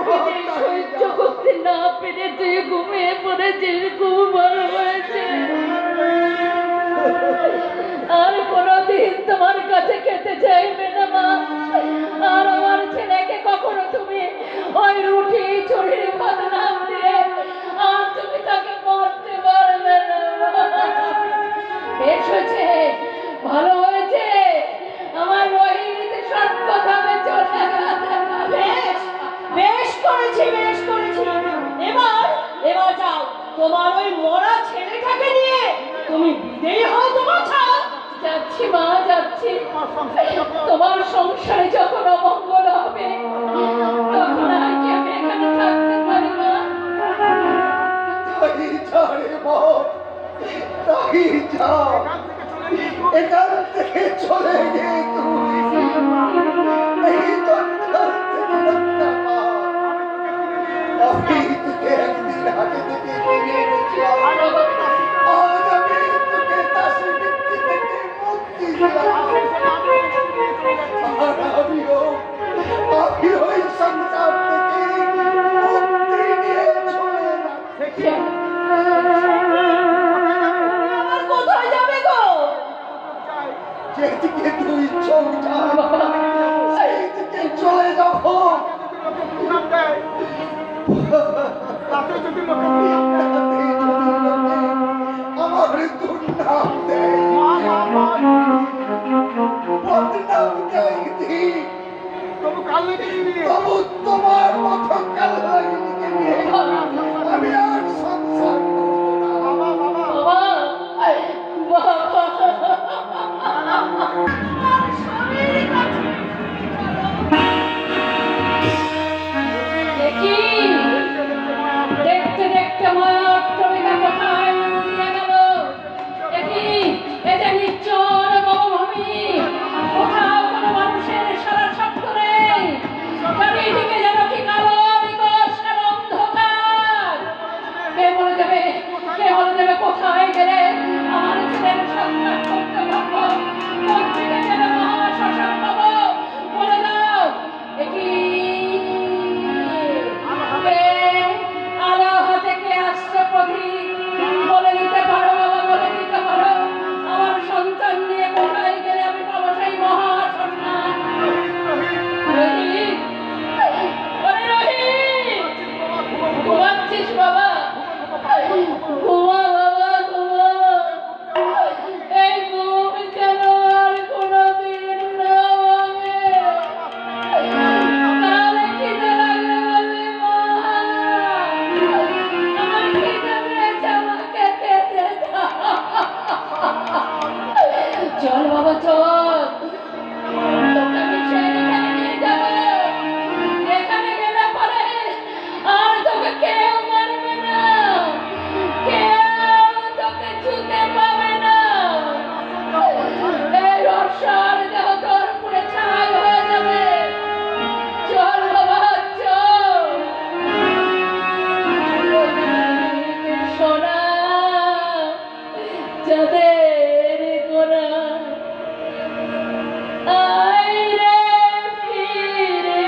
পেটে সহ্য করতে না পেরে তুই ঘুমিয়ে পড়েছিস, খুব ভালো হয়েছে। আর কোনোদিন তোমার কাছে খেতে চাইবে না মা। আর আমার ছেলেকে কখনো তুমি ওই রুটি চুরির বদনাম দিয়ে আর তুমি তাকে মারতে পারবে না। বেশ হয়েছে, ভালো হয়েছে, আমার রোহিত সত্য ধামে চলে গেছে। বেশ বেশ করেছি, বেশ করেছি। এবার এবার যাও, তোমার ওই মরা ছেলেটাকে নিয়ে তুমি বিদেয় হও তোমার ছাড়। যাচ্ছি মা, যাচ্ছি। তোমার সংসারে যখন অমঙ্গল হবে তখন আর কি আমি এখানে থাকতে পারি মা? তাই যা রে মন, তাই যা। এখান থেকে চলে গে তুই, এই জঞ্জাল থেকে রক্ষা পা। আমি তোকে একদিন হাতে থেকে কিনে এনেছিলাম, আজ আমি তোকে দাসী বৃত্তি থেকে মুক্তি দিলাম। আর আমিও এই সংসার থেকে মুক্তি নিয়ে চলে যাচ্ছি। আবার কোথায় যাবে গো? যেদিকে তুই চোখ যায় সেইদিকে চলে যাবো। তাতে যদি লোকে আমার দুর্নাম দেয়, বদনাম দেয় দিই, তবু তোমার মতো কাল্লাগিনীকে নিয়ে আমি আর সংসার করবো না। বাবা, বাবা, দেখি, দেখতে দেখতে মায়াত্মবিকা কোথায় নিয়ে গেল। দেখি, এটা নিশ্চল মরুভূমি, কোথাও কোনো মানুষের সারা শব্দ নেই। চারিদিকে যেন কি কালো নিকষ আর অন্ধকার। কে বলে দেবে, কে বলে দেবে কোথায় গেলে আমার ছেলের সন্তান করতে পারবো? কোন দিকে গেলে মহাশ্মশান পাবো? বলে দাও। দেখি, কে আলাহা থেকে আসছে পথিক, বলে দিতে পারো বাবা, বলে দিতে পারো আমার সন্তান নিয়ে কোথায় গেলে আমি পাবো সেই মহাশ্মশান? রোহিত, ওরে রোহিত, ঘুমাচ্ছিস বাবা? ঘুমা বাবা, ঘুমা। এই ঘুম যেন আর কোনোদিন না ভাঙে। তাহলে খিদে লাগলে বলবি মা, আমার খিদে পেয়েছে, আমাকে খেতে দাও। চল বাবা, চল, তোকে আমি সেখানে নিয়ে যাবো। এখানে গেলে পরে আর তোকে কেউ মারবে না, কেউ তোকে ছুতে পাবে না। এই রসার দেহ তোর পুরে ছাই হয়ে যাবে। চল বাবা, চল। সোনা যাদের গোনা, আয় রে ফিরে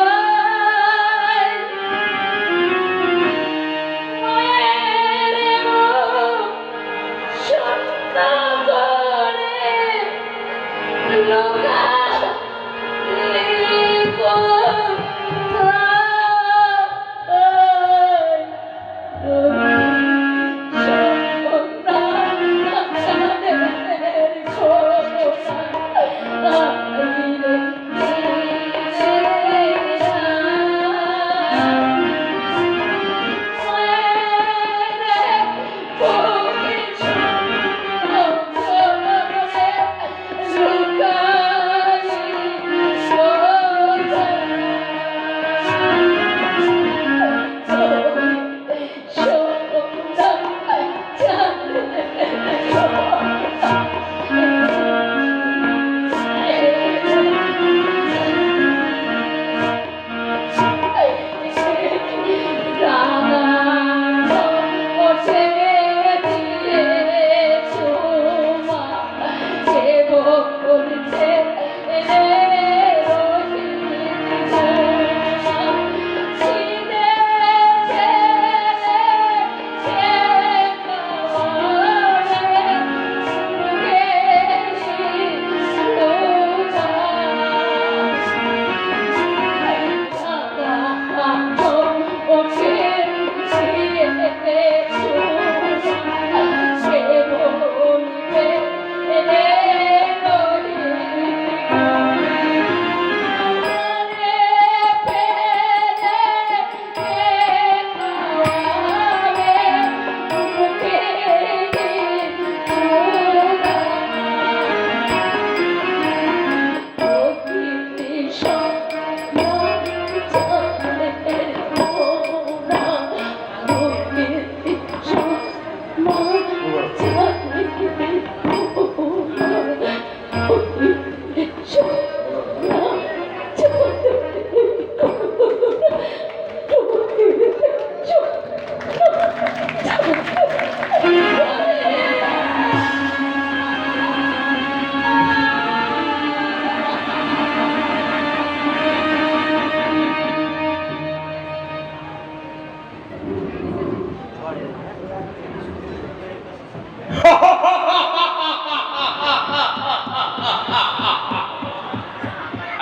আয়। মায়ের বুক শূন্য করে লুকালি কোথায়? Luca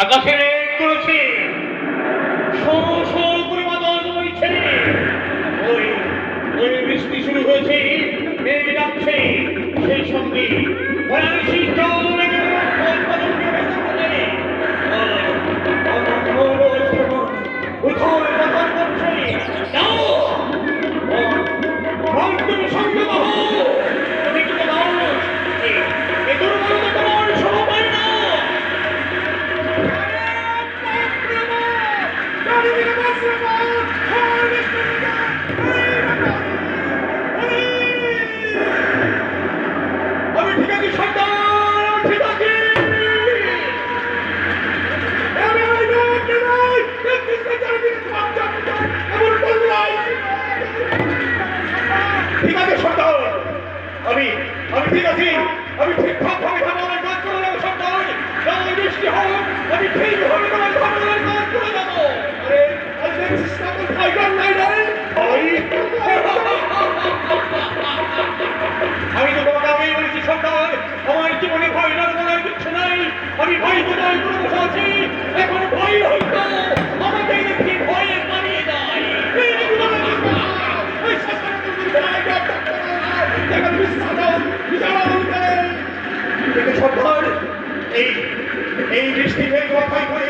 আকাশের করেছে সরসর করে বাদল বইছে ওই ওই বৃষ্টি শুরু হয়েছে মেঘ ডাকছে সেই সঙ্গে বয়ানসি জল লেগে উথল পাথর করছে যাও তুমি সংযত হও তুমি কি দাও এ দুর্বলতা তোমার সময় না আমি ঠিক আছি সন্তান আমি ঠিক আছি ঠিক আছে সন্তান আমি ঠিক আছি আমি ঠিকঠাক ভাবে তোমার কাজ করে যাবো সন্তান যখন বৃষ্টি হোক আমি ঠিকভাবে তোমার ঘটনার কাজ করে যাবো আরে আমি তো তোমাকে আগেই বলেছি সন্তান আমার জীবনে ভয় না বলার কিছু নাই আমি ভয় কোথায় করে বসে আছি এখন ভয় হইতো আমাকে দেখি ভয়ে পালিয়ে যায় সন্তান এই বৃষ্টি হয়ে কথাই করে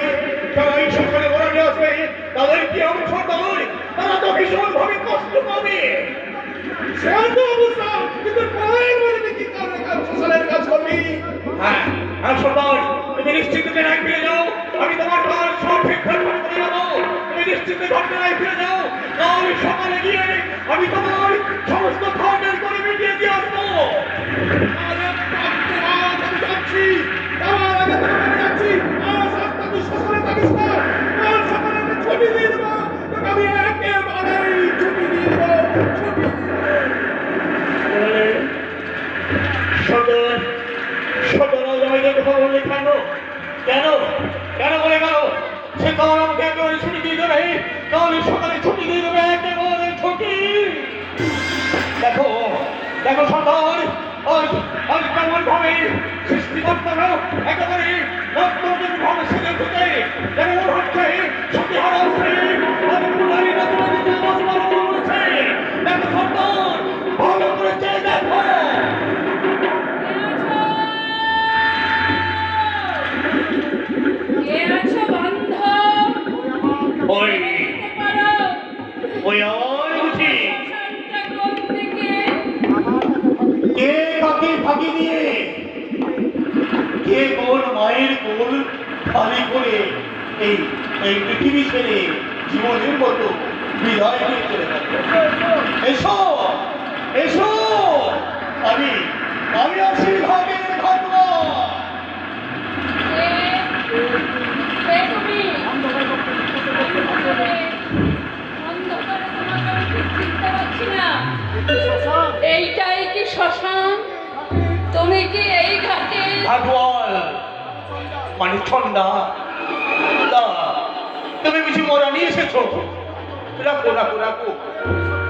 যারা এই সকালে ওরা নিয়ে আসবে তাদের কি হবে সন্তান তারা তো ভীষণ ভাবে কষ্ট পাবে শান্ত অবস্থা কিন্তু পরের বাড়িতে কি কারণে কাজ ফসলের কাজ করবি হ্যাঁ সন্তান তুমি নিশ্চিন্তে নাই ফিরে যাও আমি তোমার কাজ সব ঠিকঠাক করে করে যাবো তুমি নিশ্চিন্তে ঘটনায় ফিরে যাও কাল সকালে গিয়ে আমি তোমার সমস্ত খাওয়া করে মিটিয়ে দিয়ে আসবো আরে আমি যাচ্ছি আমার আগে থেকে যাচ্ছি আজ রাস্তা তুই সকালে থাকিস না কাল সকালে আমি ছুটি দিয়ে দেবো তোকে আমি একেবারেই ছুটি দিয়ে দেবো সদর সদর আমাকে কথা বললে কেন কেন কেন বলে গেল সে কারণ আমাকে একেবারে ছুটি দিয়ে দেবে কাল সকালে ছুটি দিয়ে দেবে একেবারে ছুটি দেখো দেখো সদর আজ কেমন ভাবে সৃষ্টিকর্তারা একেবারে নতুন ভাবে সেজে ঢুকে যেমন হচ্ছে সতীহারা শ্রী নারী নতুন বসবাস করেছে দেখো সন্তান ভালো করেছে দেখো কে আছো বান্ধব ওই দেখতে পারো ওই আমার বুঝি শানটা কোন দিকে কে কাকে ফাঁকি দিয়ে কে কোন মায়ের কোল খালি করে এই এই পৃথিবী ছেড়ে জীবনের মতো বিদায় নিয়ে চলে গেল এসো এসো আমি আমি আছি ভাগের ভাগবা কে তুমি অন্ধকারে তোমাকে আমি ঠিক চিনতে পারছি না এইটাই কি শ্মশান তুমি কি এই ঘাটে ভাগওয়াল মানে ছন্দা তা তুমি বুঝি মোরা নিয়ে এসেছো রাখো রাখো রাখো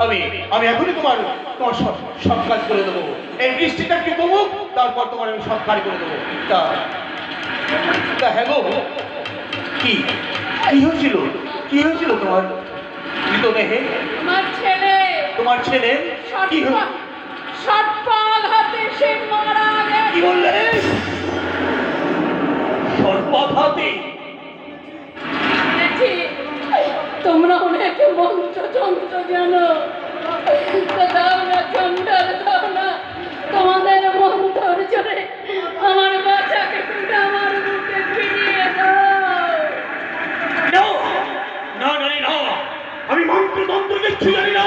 আমি এখনই তোমার তোমার সব কাজ করে দেবো এই বৃষ্টিটা একটু কমুক তারপর তোমার আমি সব কাজ করে দেবো তা তা হ্যাঁ গো কি কি হয়েছিল তোমার মৃতদেহে আমার ছেলে তোমার ছেলে কি সটপাল হাতে সে মারা কি গেছে বললে সর্বাঘাতে শুনেছি তোমরা অনেক মন্ত্র যন্ত্র জানো তো দাও না চন্ডাল দাও না তোমাদের মন্ত্র জোরে আমার বাচ্চাকে তুমি আমার বুকে ফিরিয়ে দাও না না না না আমি মন্ত্রতন্ত্র কিচ্ছু জানি না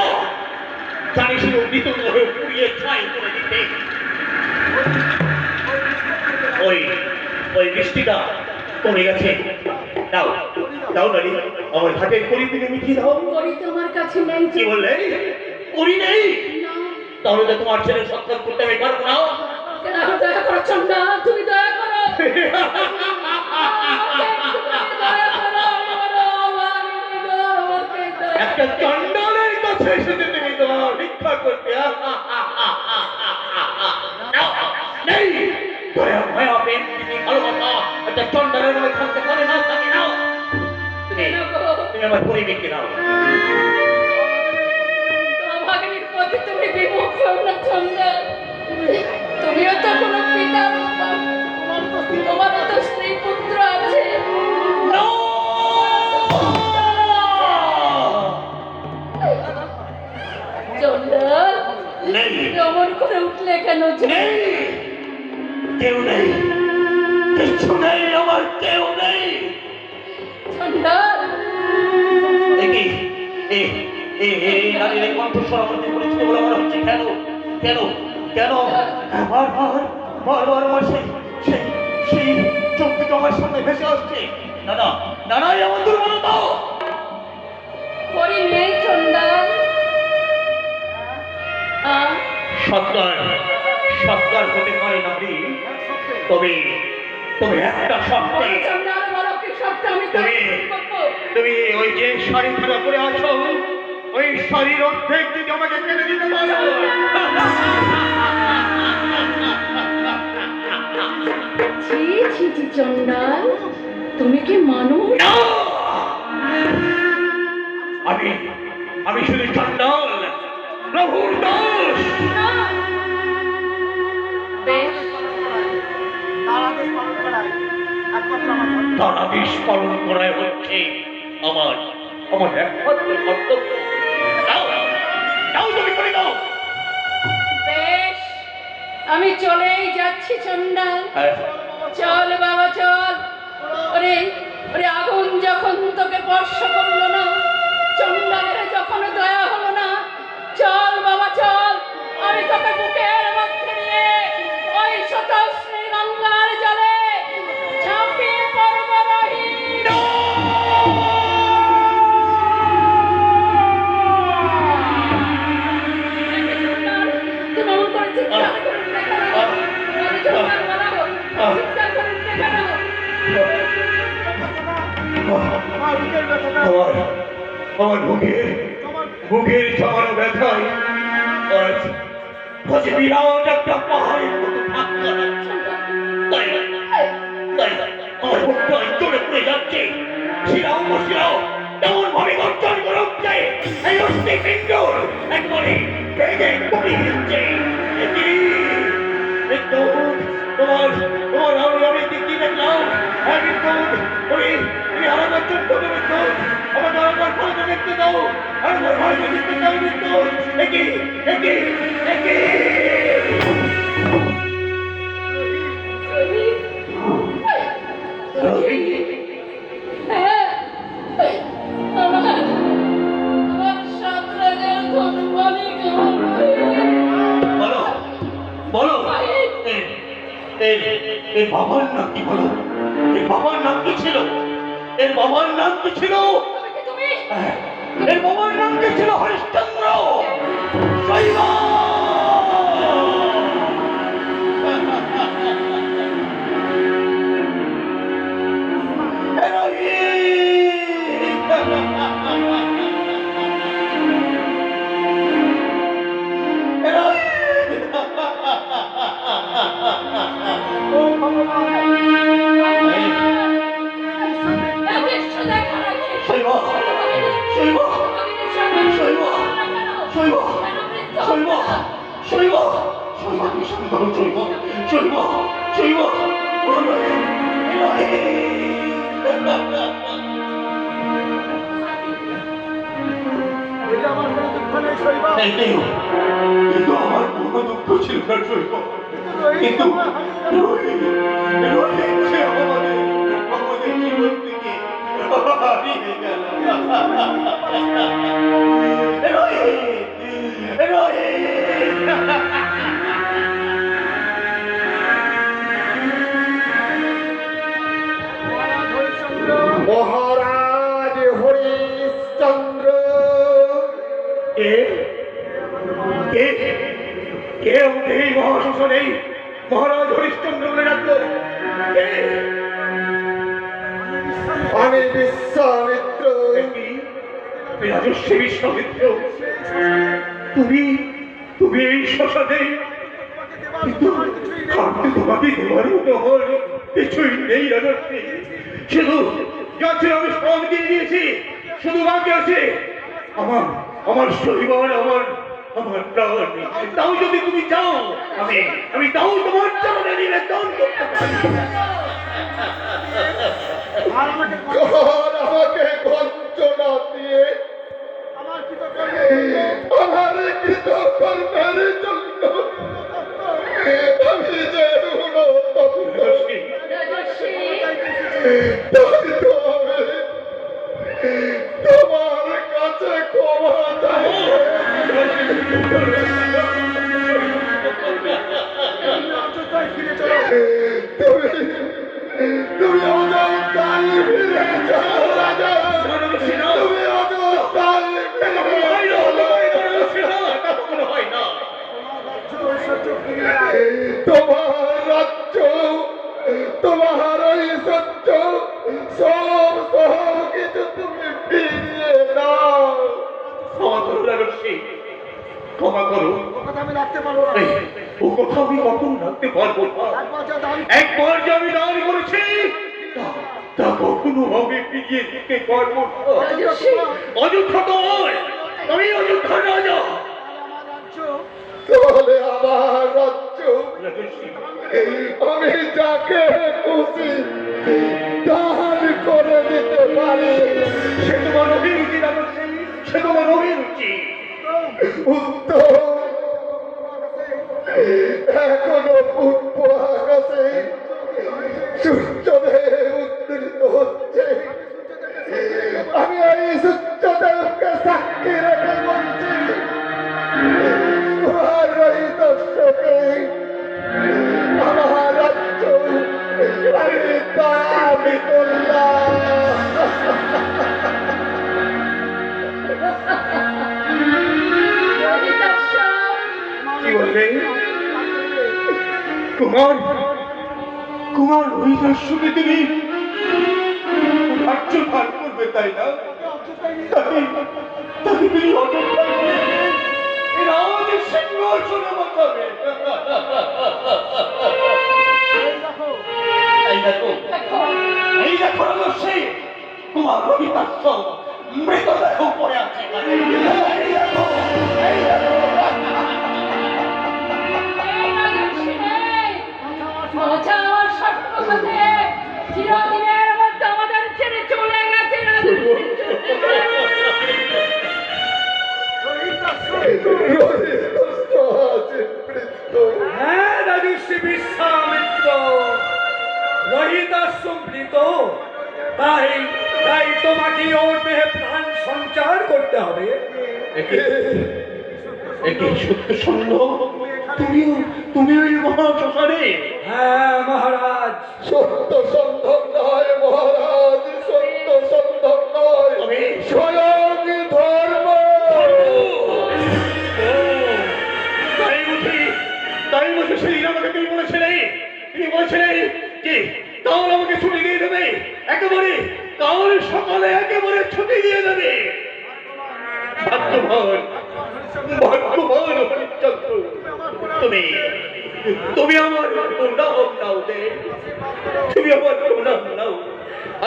জানিস মৃত হয়ে পুড়িয়ে ছাই করে দিতে ওই ওই বৃষ্টিটা কমে গেছে। দাও দাও নারী, আমার ঘাটের করি দিনে মিঠিয়ে দাও। করি তোমার কাছে নেই কি বললে? করি নেই? না। তাহলে তো তোমার ছেলে সৎকার করতে আমি পারবো না। কেন দয়া করো চন্ডা, তুমি দয়া করো। একটা চন্ডালের কাছে এসেছে তুমি তোমার ভিক্ষা করতে। নেই দয়া ভয়া প্রেম প্রীতি ভালোবাসা একটা চন্ডালের মধ্যে থাকতে পারে না, থাকে না। তুমি তুমি আমার পরিবেশকে দাও। ভাগিনীর পথে তুমি বিমুখ হও না চন্ডা। তুমিও তো কোনো পিতার তোমারও তো স্ত্রী পুত্র আছে। No! চন্ডা নেই অমন করে উঠলে কেন? নেই, কেউ নেই, কিচ্ছু নেই, আমার কেউ নেই। চন্ডা দেখি এই নারীর এই কণ্ঠস্বর আমার দিয়ে পরিচিত বলে মনে হচ্ছে। কেন কেন কেন বারবার বারবার আমার সেই সেই সেই চোখ দুটো আমার সামনে ভেসে আসছে। না না না না, এই আমার দুর্বলতা। করি নেই চন্ডা। সৎকার সৎকার হতে পারে নারী, তবে তবে একটা শর্তে। চন্ডা বলো কি সবটা আমি তুমি তুমি ওই যে শাড়ি খানা পরে আছো, ওই শাড়ির অর্ধেক যদি আমাকে কেটে দিতে পারো। ছি ছি ছি চন্ডাল, তুমি কি মানুষ? না! আমি আমি শুধু চন্ডাল, প্রভুর দাস। না। বেশ, তার আদেশ পালন করাই হচ্ছে আমার আমার একমাত্র কর্তব্য। দাও দাও, তুমি করে দাও। বেশ, আমি চলেই যাচ্ছি চন্ডাল। হ্যাঁ, চল বাবা চল। ওরে ওরে আগুন যখন তোকে স্পর্শ করলো না, চন্ডালের যখন দয়া হলো না, চল বাবা চল। আমি তোকে বুকের মধ্যে নিয়ে ওই শতশ্রী গঙ্গার জলে ঝাঁপিয়ে পড়ব রহি। তুই মামুন করে চিৎকার করুন না কেন? আমি চন্ডাল বানাবো, চিৎকার করুন না কেন? আমার আমার বুকের জমানো ব্যথায় আজ আজ বিরাট একটা পাহাড়ের মতো ধাক্কা লাগছে। তাই তাই আমার বুকটা জোরে পড়ে যাচ্ছে। শিরাও তেমন ভাবে গর্জন করে উঠছে। এই অস্থি পিণ্ড একবারে ভেঙে পড়ে যাচ্ছে। তোমার তোমার আমি কি দেখলাম? হ্যাঁ বিদ্যুৎ, ওই আমার চোখ বিদ্যুৎ, আমাকে আমার ভালো দেখতে দাও, আমার ভালো দেখতে দাও বিদ্যুৎ। একে একে একে হ্যাঁ, আমার সাত রাজার ধন মালিক বলো বলো, এর বাবার নাম কি? বলো, এর বাবার নাম কি ছিল? এর বাবার নাম কি ছিল? তুমি এর বাবার নাম কি ছিল? হরিশ্চন্দ্র। শৈবা। শৈবা শৈবা শৈবা শৈবা শৈবা শৈবা শৈবা কি সুন্দর শৈবা শৈবা শৈবা। কিন্তু আমার কোনো দুঃখ ছিল না শৈবা, কিন্তু সে আমাদের জীবন থেকে হারিয়ে গেল। মহারাজ হরিশ্চন্দ্র। কে কে কে আমাকে এই মহাশাসনে মহারাজ হরিশ্চন্দ্র বলে ডাকলো? কে? আমি বিশ্বামিত্র। কি? রাজস্বী বিশ্বামিত্র, তুমি তুমি এই শ্মশানে? কিন্তু আমি তোমাকে দেওয়ার মতো হল কিছুই নেই রাজস্বী। শুধু যাচ্ছে আমি সব দিয়ে দিয়েছি, শুধু বাকি আছে আমার আমার শরীর, আমার আমার প্রাণ। তাও যদি তুমি চাও আমি আমি তাও তোমার চরণে নিবেদন করতে পারি। আর আমাকে গঞ্জনা দিয়ে আমার কৃতকর্মের জন্য আমি যে রাজস্বী, তোমার কাছে ক্ষমা চাই। তুমি অযোধ্যায় ফিরে যাও রাজা। তুমি অযোধ্যায় তোমার রাজ্য, তোমার ঐশ্বর্য, সব সব কিছু তুমি ফিরিয়ে নাও। ক্ষমা করো রাজস্বী, ক্ষমা করো। আমি রাখতে পারবো না। ও কথা আমি কখন রাখতে পারবো না। একবার যে আমি দান করেছি তা কখনো আমি ফিরিয়ে দিতে পারবো না। রাজস্বী, অযোধ্যা তোমার, আমি অযোধ্যা রাজা। তাহলে আমার রাজ্য রাজস্বী, আমি যাকে খুশি দান করে দিতে পারি। সে তোমার অভিরুচি রাজস্বী, সে তোমার অভিরুচি। উত্তর এখনো পূর্ব আকাশে সূর্যদেব উত্তরিত হচ্ছে। আমি এই সূর্যদেবকে সাক্ষী রেখে বলছি, তোমার এই দর্শকে আমার রাজ্য আমি দাবি করলাম। কি বললে? কুমার কুমার হরিদাসকে তুমি রাজ্য ভাগ করবে, তাই না? তাকে তুমি অযোধ্যায় নিয়ে রাজের সিংহাসনে বসাবে। এই দেখো রাজস্বী, কুমার হরিদাস মৃতদেহ পড়ে আছে এখানে। এই দেখো, এই দেখো। মজা আমার স্বপ্ন পথে চিরদিনের মধ্যে আমাদের ছেড়ে চলে গেছে হ্যাঁ রাজস্বী বিশ্বামিত্র, রহিতাশ্রমৃত। তাই তাই তোমাকে ওর দেহে প্রাণ সঞ্চার করতে হবে। একে সত্য সন্ন্য, তুমি ওই মহাশ্মশানে? হ্যাঁ মহারাজ। সত্য সন্ধব নয় মহারাজ, সত্য সন্ধব নয়, তবে স্বয়ং ধর্ম। তাই বুঝি সেদিন আমাকে তুমি বলেছিলে যে কাল আমাকে ছুটি দিয়ে দেবে, একেবারে কাল সকালে একেবারে ছুটি দিয়ে দেবে। ভাগ্যবান ভাগ্যবান হরিশ্চন্দ্র, তুমি তুমি আমার প্রণাম নাও দে, তুমি আমার প্রণাম নাও,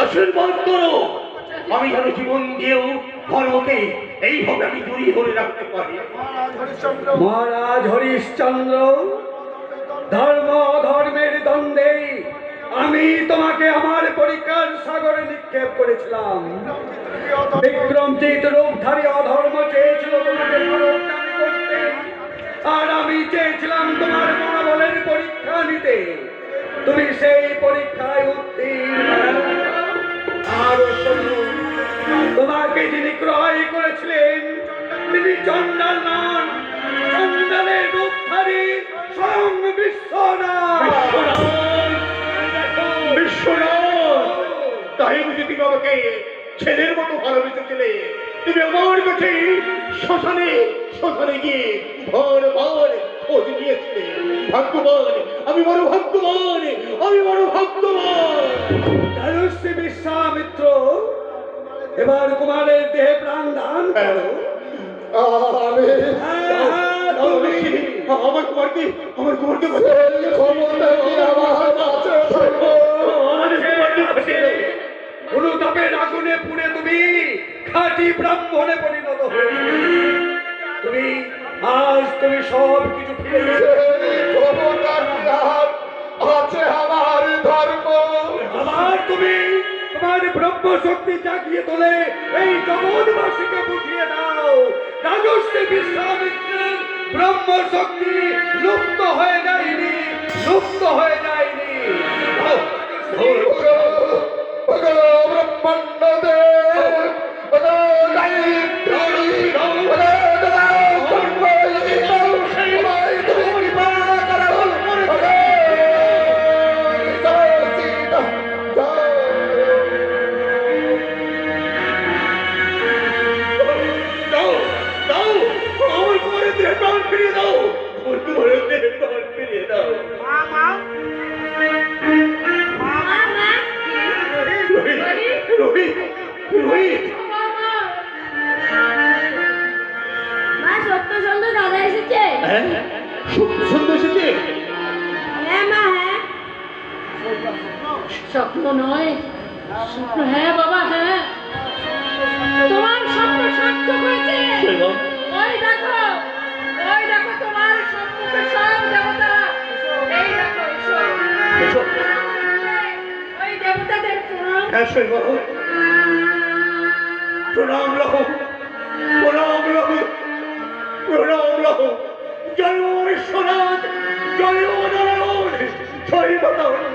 আশীর্বাদ করো। আমি যেন জীবন দিয়েও ধর্মকে এইভাবে আমি জড়িয়ে ধরে রাখতে পারি। মহারাজ হরিশ্চন্দ্র, ধর্ম অধর্মের দ্বন্দ্বে আমি তোমাকে আমার পরীক্ষার সাগরে নিক্ষেপ করেছিলাম। বিক্রমজিৎ রূপধারী অধর্ম চেয়েছিল তোমাকে পরোক্ষণ করতে, আর আমি চেয়েছিলাম তোমার মনোবলের পরীক্ষা নিতে। তুমি সেই পরীক্ষায় উত্তীর্ণ। আর শোনো, তোমাকে যিনি ক্রয় করেছিলেন তিনি চণ্ডাল নন, চণ্ডালের রূপধারী স্বয়ং বিশ্বনাথ। বিশ্বনাথ, তাই বুঝি যে তুমি আমাকে ছেলের মতো ভালোবেসেছিলে, তুমি আমার কাছে শ্মশানে শ্মশানে গিয়ে ভর ভর খোঁজ নিয়েছিলে। ভাগ্যবান, আমি বড় ভাগ্যবান, আমি বড় ভাগ্যবান। রাজর্ষি বিশ্বামিত্র, এবার কুমারের দেহে প্রাণ দান করো। আমি তুমি আমার কুমারকে এই ক্ষমতা কি আমার কাছে থাকবে? অনুতাপের আগুনে পুড়ে তুমি খাঁটি ব্রাহ্মণে পরিণত হয়েছে। তুমি সব কিছু ফিরে এই ক্ষমতার বিরাট আছে আমার ধর্ম। আবার তুমি তোমার ব্রহ্ম শক্তি জাগিয়ে তোলে এই জগৎবাসীকে বুঝিয়ে দাও। রাজর্ষি বিশ্বামিত্রের ব্রহ্ম শক্তি লুপ্ত হয়ে যায়নি, লুপ্ত হয়ে যায়নি। দাও দাও, আমার কুমারের দেহে প্রাণ ফিরিয়ে দাও, আমার কুমারের দেহে প্রাণ ফিরিয়ে দাও। রোহিত, রোহিত, রোহিত। মা, সত্য সুন্দর দাদা এসেছে। হ্যাঁ, সুন্দর এসেছে। হ্যাঁ মা, হ্যাঁ। স্বপ্ন নয়, স্বপ্ন। হ্যাঁ বাবা, হ্যাঁ, তোমার স্বপ্ন সার্থক হয়েছে। ওই দেখো, ওই দেখো তোমার সম্মুখে সব দেবতা। এই দেখো, এসো। এসো। ওই দেবতাদের প্রণাম। হ্যাঁ শৈব, প্রণাম রাখো, প্রণাম রাখো, প্রণাম রাখো। জয় বিশ্বনাথ, জয় নারায়ণ, জয় নারায়ণ।